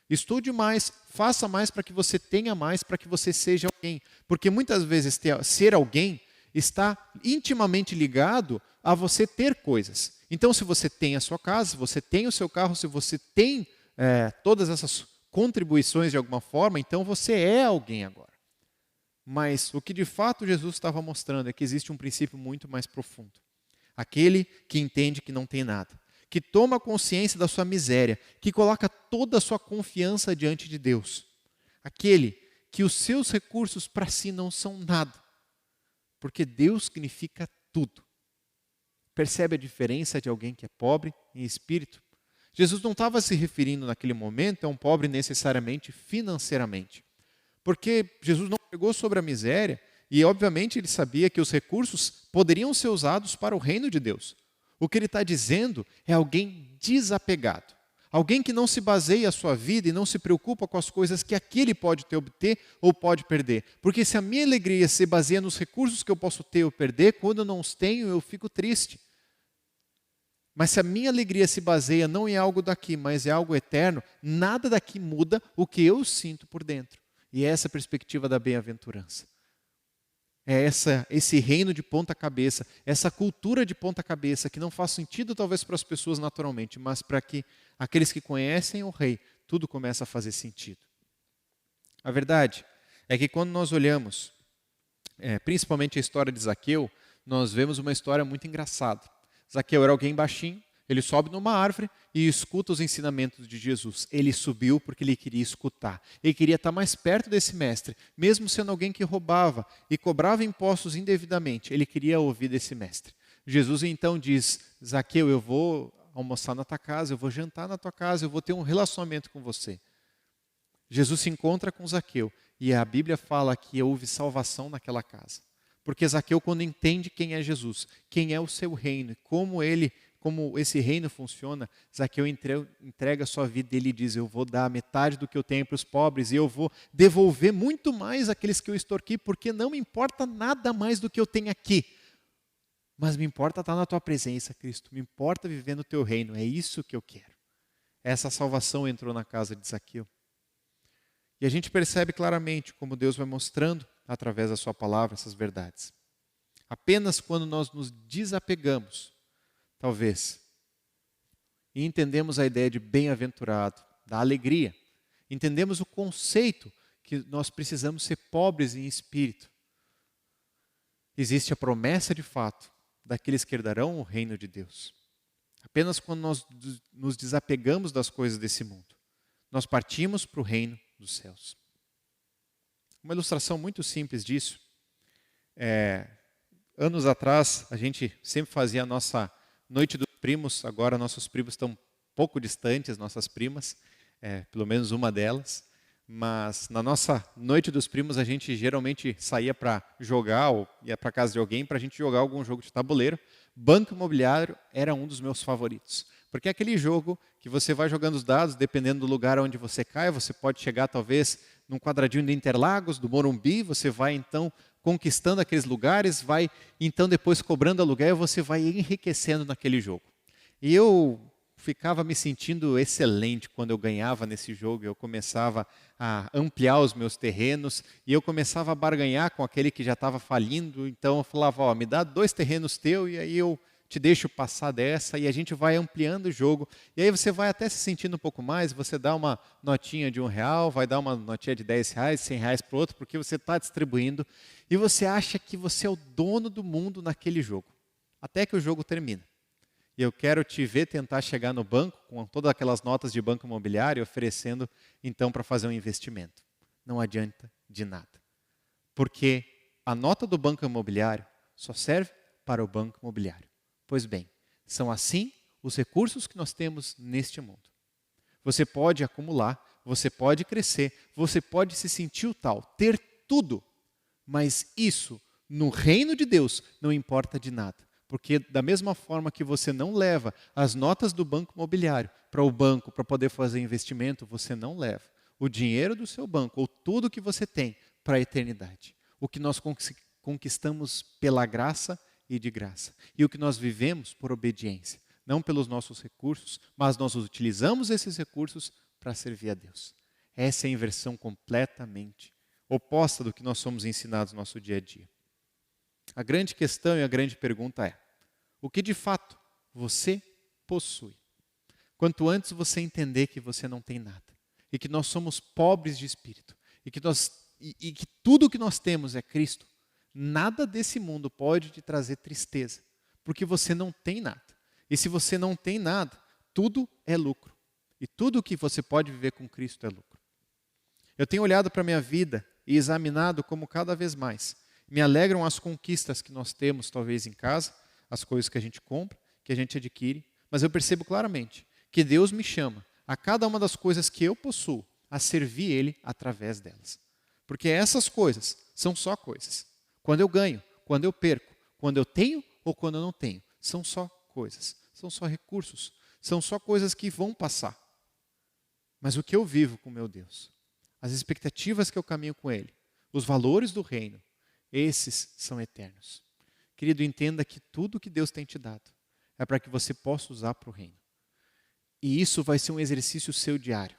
Estude mais, faça mais para que você tenha mais, para que você seja alguém. Porque muitas vezes ser alguém está intimamente ligado a você ter coisas. Então, se você tem a sua casa, se você tem o seu carro, se você tem todas essas contribuições de alguma forma, então você é alguém agora. Mas o que de fato Jesus estava mostrando é que existe um princípio muito mais profundo. Aquele que entende que não tem nada, que toma consciência da sua miséria, que coloca toda a sua confiança diante de Deus. Aquele que os seus recursos para si não são nada. Porque Deus significa tudo. Percebe a diferença de alguém que é pobre em espírito? Jesus não estava se referindo naquele momento a um pobre necessariamente financeiramente. Porque Jesus não pregou sobre a miséria e obviamente ele sabia que os recursos poderiam ser usados para o reino de Deus. O que ele está dizendo é alguém desapegado. Alguém que não se baseia a sua vida e não se preocupa com as coisas que aqui ele pode obter ou pode perder. Porque se a minha alegria se baseia nos recursos que eu posso ter ou perder, quando eu não os tenho, eu fico triste. Mas se a minha alegria se baseia não em algo daqui, mas em algo eterno, nada daqui muda o que eu sinto por dentro. E é essa a perspectiva da bem-aventurança. É esse reino de ponta cabeça, essa cultura de ponta cabeça que não faz sentido talvez para as pessoas naturalmente, mas para que aqueles que conhecem o rei, tudo começa a fazer sentido. A verdade é que quando nós olhamos, principalmente a história de Zaqueu, nós vemos uma história muito engraçada. Zaqueu era alguém baixinho, ele sobe numa árvore e escuta os ensinamentos de Jesus. Ele subiu porque ele queria escutar. Ele queria estar mais perto desse mestre, mesmo sendo alguém que roubava e cobrava impostos indevidamente. Ele queria ouvir desse mestre. Jesus então diz, Zaqueu, eu vou almoçar na tua casa, eu vou jantar na tua casa, eu vou ter um relacionamento com você. Jesus se encontra com Zaqueu e a Bíblia fala que houve salvação naquela casa. Porque Zaqueu, quando entende quem é Jesus, quem é o seu reino, como esse reino funciona, Zaqueu entrega a sua vida e ele diz: eu vou dar metade do que eu tenho para os pobres e eu vou devolver muito mais àqueles que eu extorqui, porque não me importa nada mais do que eu tenho aqui. Mas me importa estar na tua presença, Cristo, me importa viver no teu reino, é isso que eu quero. Essa salvação entrou na casa de Zaqueu. E a gente percebe claramente como Deus vai mostrando, através da sua palavra, essas verdades. Apenas quando nós nos desapegamos, talvez, e entendemos a ideia de bem-aventurado, da alegria, entendemos o conceito que nós precisamos ser pobres em espírito. Existe a promessa de fato daqueles que herdarão o reino de Deus. Apenas quando nós nos desapegamos das coisas desse mundo, nós partimos para o reino dos céus. Uma ilustração muito simples disso. Anos atrás, a gente sempre fazia a nossa noite dos primos. Agora nossos primos estão um pouco distantes, nossas primas, pelo menos uma delas. Mas na nossa noite dos primos, a gente geralmente saía para jogar ou ia para casa de alguém para a gente jogar algum jogo de tabuleiro. Banco Imobiliário era um dos meus favoritos. Porque é aquele jogo que você vai jogando os dados, dependendo do lugar onde você cai, você pode chegar talvez num quadradinho de Interlagos, do Morumbi, você vai então conquistando aqueles lugares, vai então depois cobrando aluguel e você vai enriquecendo naquele jogo. E eu ficava me sentindo excelente quando eu ganhava nesse jogo, eu começava a ampliar os meus terrenos e eu começava a barganhar com aquele que já estava falindo, então eu falava, me dá 2 terrenos teus e aí eu te deixo passar dessa, e a gente vai ampliando o jogo, e aí você vai até se sentindo um pouco mais, você dá uma notinha de R$1, vai dar uma notinha de R$10, R$100 para o outro, porque você está distribuindo, e você acha que você é o dono do mundo naquele jogo, até que o jogo termina. E eu quero te ver tentar chegar no banco, com todas aquelas notas de banco imobiliário, oferecendo então para fazer um investimento. Não adianta de nada, porque a nota do banco imobiliário só serve para o banco imobiliário. Pois bem, são assim os recursos que nós temos neste mundo. Você pode acumular, você pode crescer, você pode se sentir o tal, ter tudo, mas isso no reino de Deus não importa de nada. Porque da mesma forma que você não leva as notas do banco imobiliário para o banco para poder fazer investimento, você não leva o dinheiro do seu banco ou tudo que você tem para a eternidade. O que nós conquistamos pela graça e de graça. E o que nós vivemos por obediência. Não pelos nossos recursos, mas nós utilizamos esses recursos para servir a Deus. Essa é a inversão completamente oposta do que nós somos ensinados no nosso dia a dia. A grande questão e a grande pergunta é: o que de fato você possui? Quanto antes você entender que você não tem nada, e que nós somos pobres de espírito, e que tudo o que nós temos é Cristo, nada desse mundo pode te trazer tristeza, porque você não tem nada. E se você não tem nada, tudo é lucro. E tudo que você pode viver com Cristo é lucro. Eu tenho olhado para a minha vida e examinado como cada vez mais me alegram as conquistas que nós temos, talvez em casa, as coisas que a gente compra, que a gente adquire, mas eu percebo claramente que Deus me chama a cada uma das coisas que eu possuo a servir Ele através delas. Porque essas coisas são só coisas. Quando eu ganho, quando eu perco, quando eu tenho ou quando eu não tenho, são só coisas, são só recursos, são só coisas que vão passar. Mas o que eu vivo com meu Deus, as expectativas que eu caminho com Ele, os valores do reino, esses são eternos. Querido, entenda que tudo que Deus tem te dado é para que você possa usar para o reino. E isso vai ser um exercício seu diário,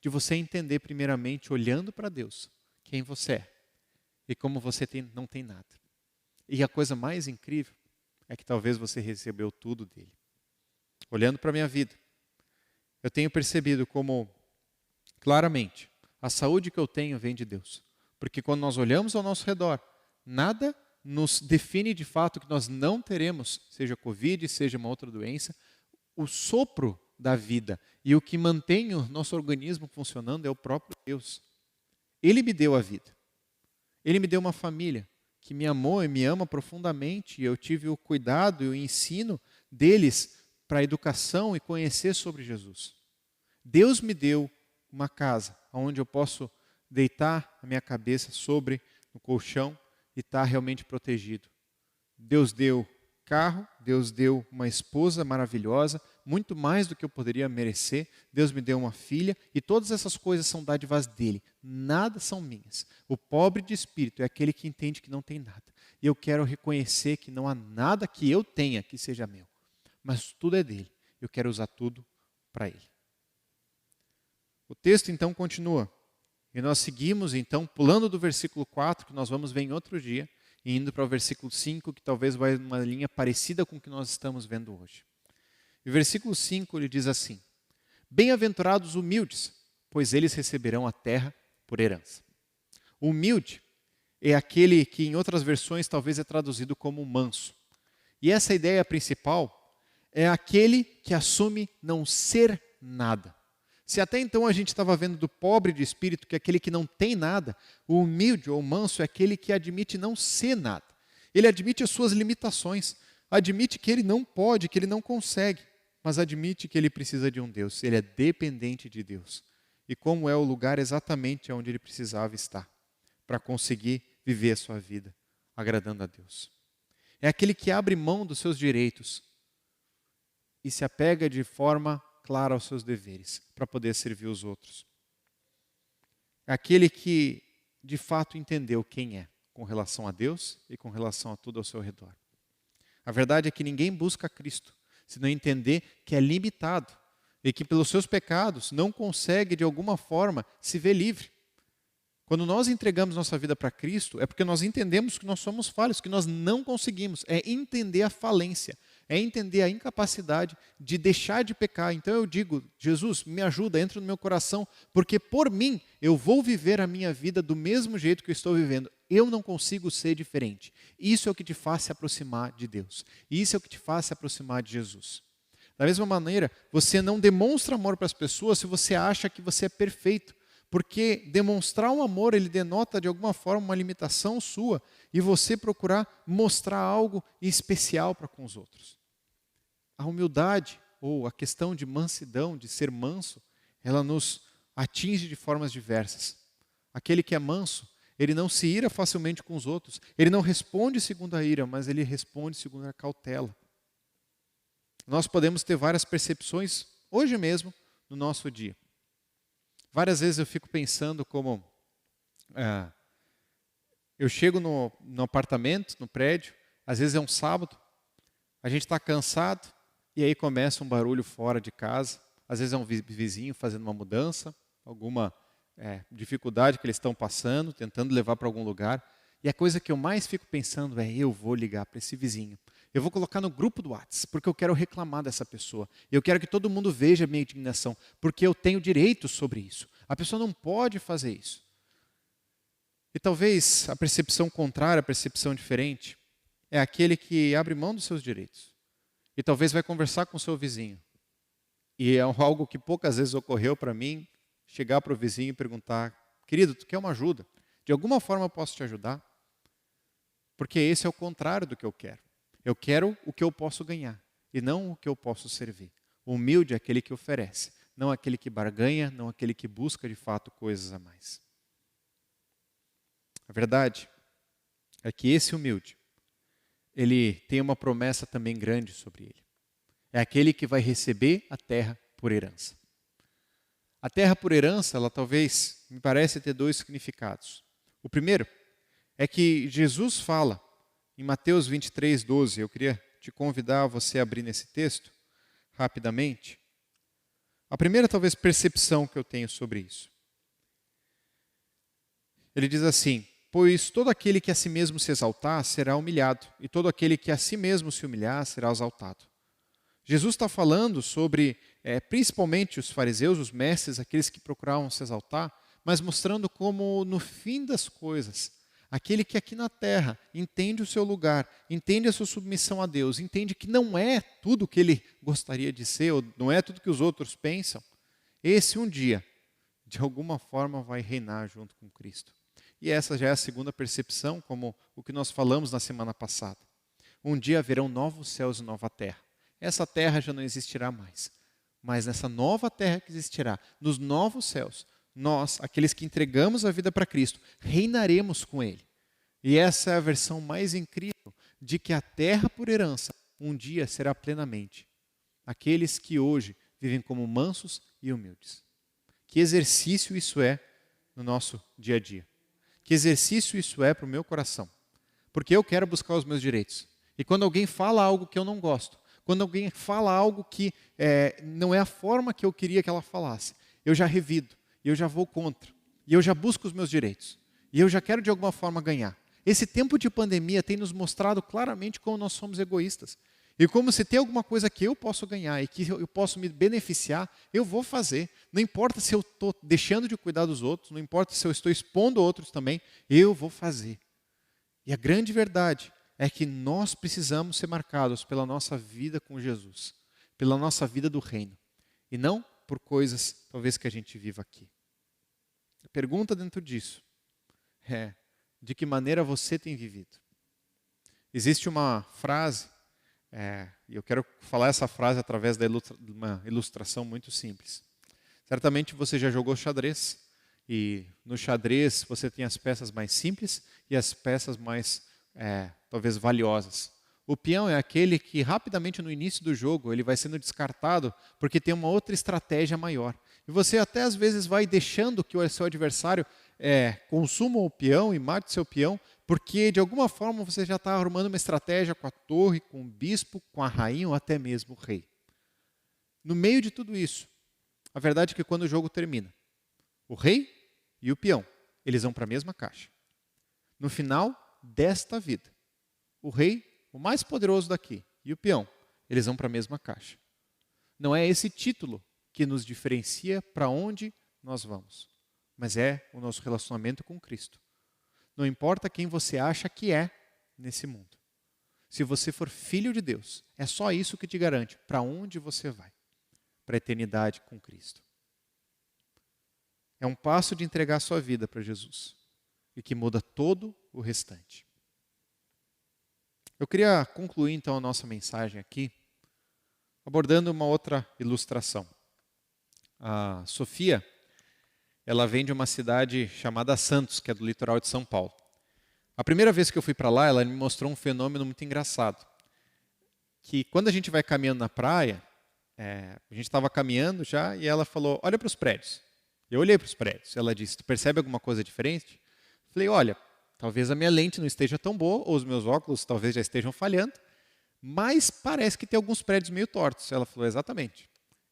de você entender primeiramente, olhando para Deus, quem você é e como você não tem nada. E a coisa mais incrível é que talvez você recebeu tudo dele. Olhando para a minha vida, eu tenho percebido como, claramente, a saúde que eu tenho vem de Deus. Porque quando nós olhamos ao nosso redor, nada nos define de fato que nós não teremos, seja Covid, seja uma outra doença, o sopro da vida. E o que mantém o nosso organismo funcionando é o próprio Deus. Ele me deu a vida. Ele me deu uma família que me amou e me ama profundamente. E eu tive o cuidado e o ensino deles para educação e conhecer sobre Jesus. Deus me deu uma casa onde eu posso deitar a minha cabeça sobre o colchão e estar realmente protegido. Deus deu carro, Deus deu uma esposa maravilhosa, muito mais do que eu poderia merecer. Deus me deu uma filha e todas essas coisas são dádivas dele. Nada são minhas. O pobre de espírito é aquele que entende que não tem nada. E eu quero reconhecer que não há nada que eu tenha que seja meu. Mas tudo é dele. Eu quero usar tudo para ele. O texto então continua. E nós seguimos então, pulando do versículo 4, que nós vamos ver em outro dia, e indo para o versículo 5, que talvez vai numa linha parecida com o que nós estamos vendo hoje. E o versículo 5 ele diz assim: Bem-aventurados os humildes, pois eles receberão a terra por herança. O humilde é aquele que em outras versões talvez é traduzido como manso. E essa ideia principal é aquele que assume não ser nada. Se até então a gente estava vendo do pobre de espírito, que é aquele que não tem nada, o humilde ou manso é aquele que admite não ser nada. Ele admite as suas limitações, admite que ele não pode, que ele não consegue, mas admite que ele precisa de um Deus, ele é dependente de Deus. E como é o lugar exatamente onde ele precisava estar, para conseguir viver a sua vida, agradando a Deus. É aquele que abre mão dos seus direitos e se apega de forma clara aos seus deveres, para poder servir os outros. É aquele que, de fato, entendeu quem é, com relação a Deus e com relação a tudo ao seu redor. A verdade é que ninguém busca Cristo, se não entender que é limitado e que, pelos seus pecados, não consegue, de alguma forma, se ver livre. Quando nós entregamos nossa vida para Cristo, é porque nós entendemos que nós somos falhos, que nós não conseguimos. É entender a falência, é entender a incapacidade de deixar de pecar. Então eu digo, Jesus, me ajuda, entra no meu coração, porque por mim eu vou viver a minha vida do mesmo jeito que eu estou vivendo. Eu não consigo ser diferente. Isso é o que te faz se aproximar de Deus. Isso é o que te faz se aproximar de Jesus. Da mesma maneira, você não demonstra amor para as pessoas se você acha que você é perfeito. Porque demonstrar um amor, ele denota de alguma forma uma limitação sua e você procurar mostrar algo especial para com os outros. A humildade, ou a questão de mansidão, de ser manso, ela nos atinge de formas diversas. Aquele que é manso, ele não se ira facilmente com os outros, ele não responde segundo a ira, mas ele responde segundo a cautela. Nós podemos ter várias percepções hoje mesmo no nosso dia. Várias vezes eu fico pensando como eu chego no apartamento, no prédio, às vezes é um sábado, a gente está cansado e aí começa um barulho fora de casa, às vezes é um vizinho fazendo uma mudança, alguma dificuldade que eles estão passando, tentando levar para algum lugar, e a coisa que eu mais fico pensando é: eu vou ligar para esse vizinho. Eu vou colocar no grupo do WhatsApp, porque eu quero reclamar dessa pessoa. Eu quero que todo mundo veja a minha indignação, porque eu tenho direito sobre isso. A pessoa não pode fazer isso. E talvez a percepção contrária, a percepção diferente, é aquele que abre mão dos seus direitos. E talvez vai conversar com o seu vizinho. E é algo que poucas vezes ocorreu para mim, chegar para o vizinho e perguntar: querido, tu quer uma ajuda? De alguma forma eu posso te ajudar? Porque esse é o contrário do que eu quero. Eu quero o que eu posso ganhar e não o que eu posso servir. O humilde é aquele que oferece, não aquele que barganha, não aquele que busca de fato coisas a mais. A verdade é que esse humilde, ele tem uma promessa também grande sobre ele. É aquele que vai receber a terra por herança. A terra por herança, ela talvez, me parece ter dois significados. O primeiro é que Jesus fala em Mateus 23, 12, eu queria te convidar a você abrir nesse texto, rapidamente. A primeira, talvez, percepção que eu tenho sobre isso. Ele diz assim: pois todo aquele que a si mesmo se exaltar será humilhado, e todo aquele que a si mesmo se humilhar será exaltado. Jesus está falando sobre, principalmente os fariseus, os mestres, aqueles que procuravam se exaltar, mas mostrando como, no fim das coisas, aquele que aqui na terra entende o seu lugar, entende a sua submissão a Deus, entende que não é tudo o que ele gostaria de ser, ou não é tudo que os outros pensam, esse um dia, de alguma forma, vai reinar junto com Cristo. E essa já é a segunda percepção, como o que nós falamos na semana passada. Um dia haverão novos céus e nova terra. essa terra já não existirá mais. Mas nessa nova terra que existirá, nos novos céus, nós, aqueles que entregamos a vida para Cristo, reinaremos com Ele. E essa é a versão mais incrível de que a terra por herança um dia será plenamente aqueles que hoje vivem como mansos e humildes. Que exercício isso é no nosso dia a dia. Que exercício isso é para o meu coração. Porque eu quero buscar os meus direitos. E quando alguém fala algo que eu não gosto, quando alguém fala algo que não é a forma que eu queria que ela falasse, eu já revido, e eu já vou contra, e eu já busco os meus direitos, e eu já quero de alguma forma ganhar. Esse tempo de pandemia tem nos mostrado claramente como nós somos egoístas. E como se tem alguma coisa que eu posso ganhar e que eu posso me beneficiar, eu vou fazer. Não importa se eu estou deixando de cuidar dos outros, não importa se eu estou expondo outros também, eu vou fazer. E a grande verdade é que nós precisamos ser marcados pela nossa vida com Jesus, pela nossa vida do reino, e não por coisas talvez que a gente viva aqui. A pergunta dentro disso é: de que maneira você tem vivido? Existe uma frase, e eu quero falar essa frase através de uma ilustração muito simples. Certamente você já jogou xadrez, e no xadrez você tem as peças mais simples e as peças mais, talvez, valiosas. O peão é aquele que rapidamente no início do jogo ele vai sendo descartado porque tem uma outra estratégia maior. E você até às vezes vai deixando que o seu adversário consuma o peão e mate seu peão, porque de alguma forma você já está arrumando uma estratégia com a torre, com o bispo, com a rainha ou até mesmo o rei. No meio de tudo isso, a verdade é que quando o jogo termina, o rei e o peão, eles vão para a mesma caixa. No final desta vida, o rei, o mais poderoso daqui, e o peão, eles vão para a mesma caixa. Não é esse título que nos diferencia para onde nós vamos, mas é o nosso relacionamento com Cristo. Não importa quem você acha que é nesse mundo. Se você for filho de Deus, é só isso que te garante para onde você vai. Para a eternidade com Cristo. É um passo de entregar a sua vida para Jesus e que muda todo o restante. Eu queria concluir então a nossa mensagem aqui abordando uma outra ilustração. A Sofia, ela vem de uma cidade chamada Santos, que é do litoral de São Paulo. A primeira vez que eu fui para lá, ela me mostrou um fenômeno muito engraçado. Que quando a gente vai caminhando na praia, a gente estava caminhando já e ela falou, olha para os prédios. Eu olhei para os prédios. Ela disse, tu percebe alguma coisa diferente? Falei, olha, talvez a minha lente não esteja tão boa, ou os meus óculos talvez já estejam falhando, mas parece que tem alguns prédios meio tortos. Ela falou, exatamente.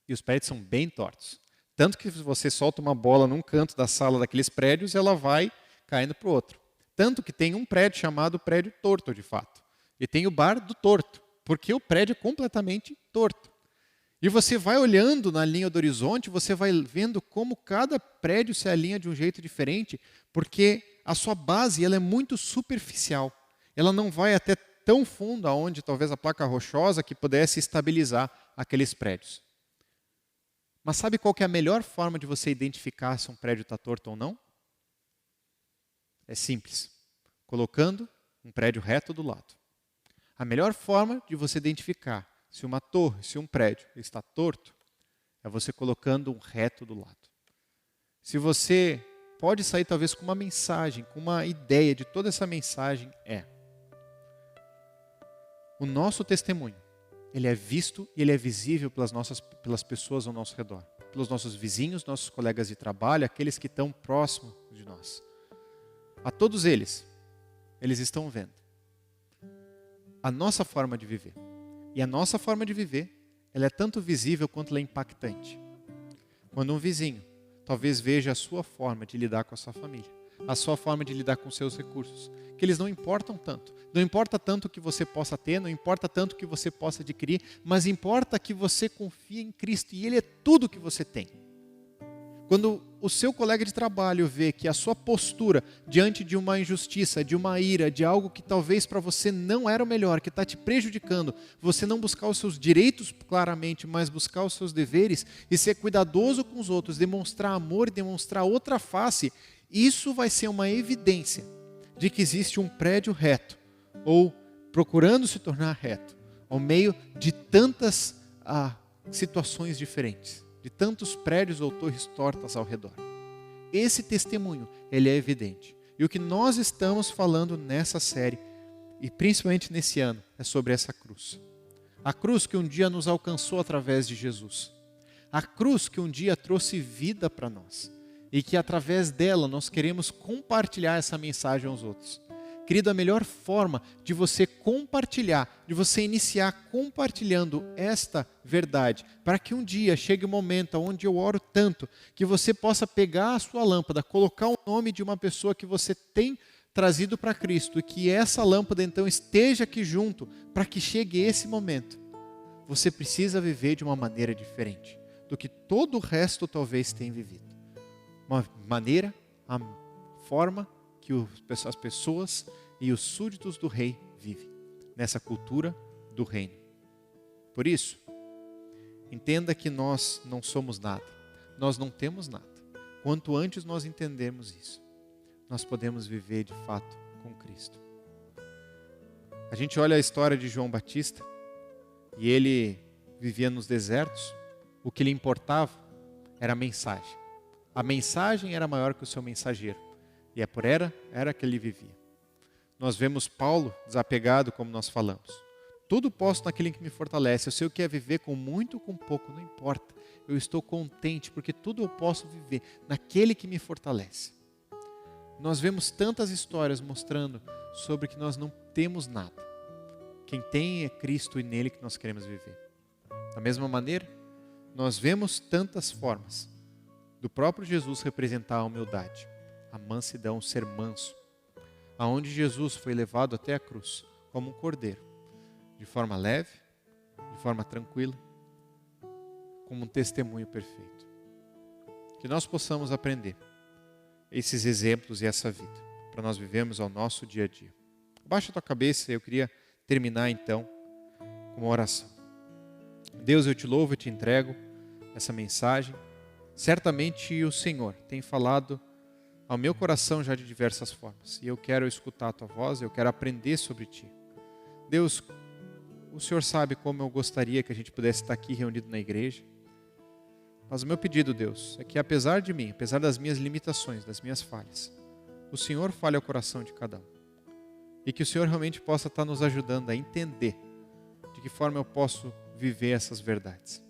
E os prédios são bem tortos. Tanto que se você solta uma bola num canto da sala daqueles prédios, ela vai caindo para o outro. Tanto que tem um prédio chamado prédio torto, de fato. E tem o bar do torto, porque o prédio é completamente torto. E você vai olhando na linha do horizonte, você vai vendo como cada prédio se alinha de um jeito diferente, porque a sua base ela é muito superficial. Ela não vai até tão fundo aonde talvez a placa rochosa que pudesse estabilizar aqueles prédios. Mas sabe qual que é a melhor forma de você identificar se um prédio está torto ou não? É simples. Colocando um prédio reto do lado. A melhor forma de você identificar se uma torre, se um prédio está torto, é você colocando um reto do lado. Se você pode sair talvez com uma mensagem, com uma ideia de toda essa mensagem o nosso testemunho, ele é visto e ele é visível pelas pessoas ao nosso redor, pelos nossos vizinhos, nossos colegas de trabalho, aqueles que estão próximos de nós. A todos eles estão vendo a nossa forma de viver. E a nossa forma de viver, ela é tanto visível quanto ela é impactante. Quando um vizinho talvez veja a sua forma de lidar com a sua família, a sua forma de lidar com seus recursos, que eles não importam tanto. Não importa tanto o que você possa ter, não importa tanto o que você possa adquirir, mas importa que você confie em Cristo e Ele é tudo o que você tem. Quando o seu colega de trabalho vê que a sua postura diante de uma injustiça, de uma ira, de algo que talvez para você não era o melhor, que está te prejudicando, você não buscar os seus direitos claramente, mas buscar os seus deveres e ser cuidadoso com os outros, demonstrar amor e demonstrar outra face, isso vai ser uma evidência de que existe um prédio reto, ou procurando se tornar reto, ao meio de tantas situações diferentes, de tantos prédios ou torres tortas ao redor. Esse testemunho, ele é evidente. E o que nós estamos falando nessa série, e principalmente nesse ano, é sobre essa cruz. A cruz que um dia nos alcançou através de Jesus. A cruz que um dia trouxe vida para nós. E que através dela nós queremos compartilhar essa mensagem aos outros. Querido, a melhor forma de você compartilhar, de você iniciar compartilhando esta verdade, para que um dia chegue o momento onde eu oro tanto, que você possa pegar a sua lâmpada, colocar o nome de uma pessoa que você tem trazido para Cristo, e que essa lâmpada então esteja aqui junto, para que chegue esse momento. Você precisa viver de uma maneira diferente do que todo o resto talvez tenha vivido. Uma maneira, a forma que as pessoas e os súditos do rei vivem, nessa cultura do reino. Por isso, entenda que nós não somos nada, nós não temos nada. Quanto antes nós entendermos isso, nós podemos viver de fato com Cristo. A gente olha a história de João Batista, e ele vivia nos desertos, o que lhe importava era a mensagem. A mensagem era maior que o seu mensageiro. E é por era que ele vivia. Nós vemos Paulo desapegado, como nós falamos. Tudo posso naquele que me fortalece. Eu sei o que é viver com muito ou com pouco, não importa. Eu estou contente porque tudo eu posso viver naquele que me fortalece. Nós vemos tantas histórias mostrando sobre que nós não temos nada. Quem tem é Cristo e nele que nós queremos viver. Da mesma maneira, nós vemos tantas formas do próprio Jesus representar a humildade, a mansidão, o ser manso, aonde Jesus foi levado até a cruz como um cordeiro, de forma leve, de forma tranquila, como um testemunho perfeito. Que nós possamos aprender esses exemplos e essa vida, para nós vivermos ao nosso dia a dia. Abaixa a tua cabeça, eu queria terminar então com uma oração. Deus, eu te louvo e te entrego essa mensagem. Certamente o Senhor tem falado ao meu coração já de diversas formas. E eu quero escutar a tua voz, eu quero aprender sobre ti. Deus, o Senhor sabe como eu gostaria que a gente pudesse estar aqui reunido na igreja. Mas o meu pedido, Deus, é que apesar de mim, apesar das minhas limitações, das minhas falhas, o Senhor fale ao coração de cada um. E que o Senhor realmente possa estar nos ajudando a entender de que forma eu posso viver essas verdades.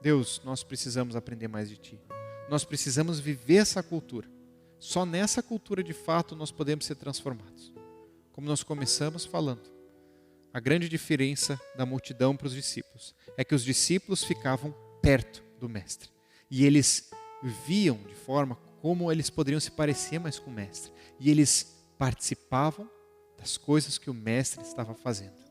Deus, nós precisamos aprender mais de ti. Nós precisamos viver essa cultura. Só nessa cultura, de fato, nós podemos ser transformados. Como nós começamos falando, a grande diferença da multidão para os discípulos é que os discípulos ficavam perto do Mestre. E eles viam de forma como eles poderiam se parecer mais com o Mestre. E eles participavam das coisas que o Mestre estava fazendo.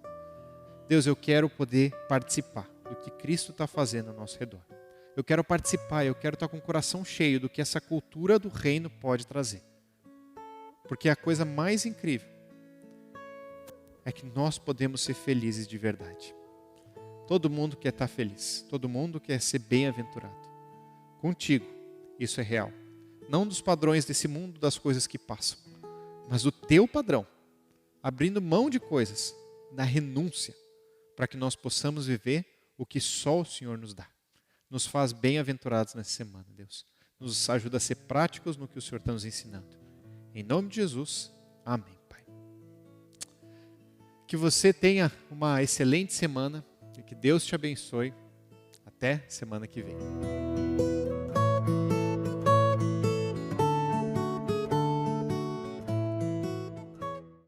Deus, eu quero poder participar do que Cristo está fazendo ao nosso redor. Eu quero participar, eu quero estar com o coração cheio do que essa cultura do reino pode trazer. Porque a coisa mais incrível é que nós podemos ser felizes de verdade. Todo mundo quer estar feliz, todo mundo quer ser bem-aventurado. Contigo, isso é real. Não dos padrões desse mundo, das coisas que passam, mas o teu padrão, abrindo mão de coisas, na renúncia, para que nós possamos viver o que só o Senhor nos dá. Nos faz bem-aventurados nessa semana, Deus. Nos ajuda a ser práticos no que o Senhor está nos ensinando. Em nome de Jesus, amém, Pai. Que você tenha uma excelente semana e que Deus te abençoe. Até semana que vem.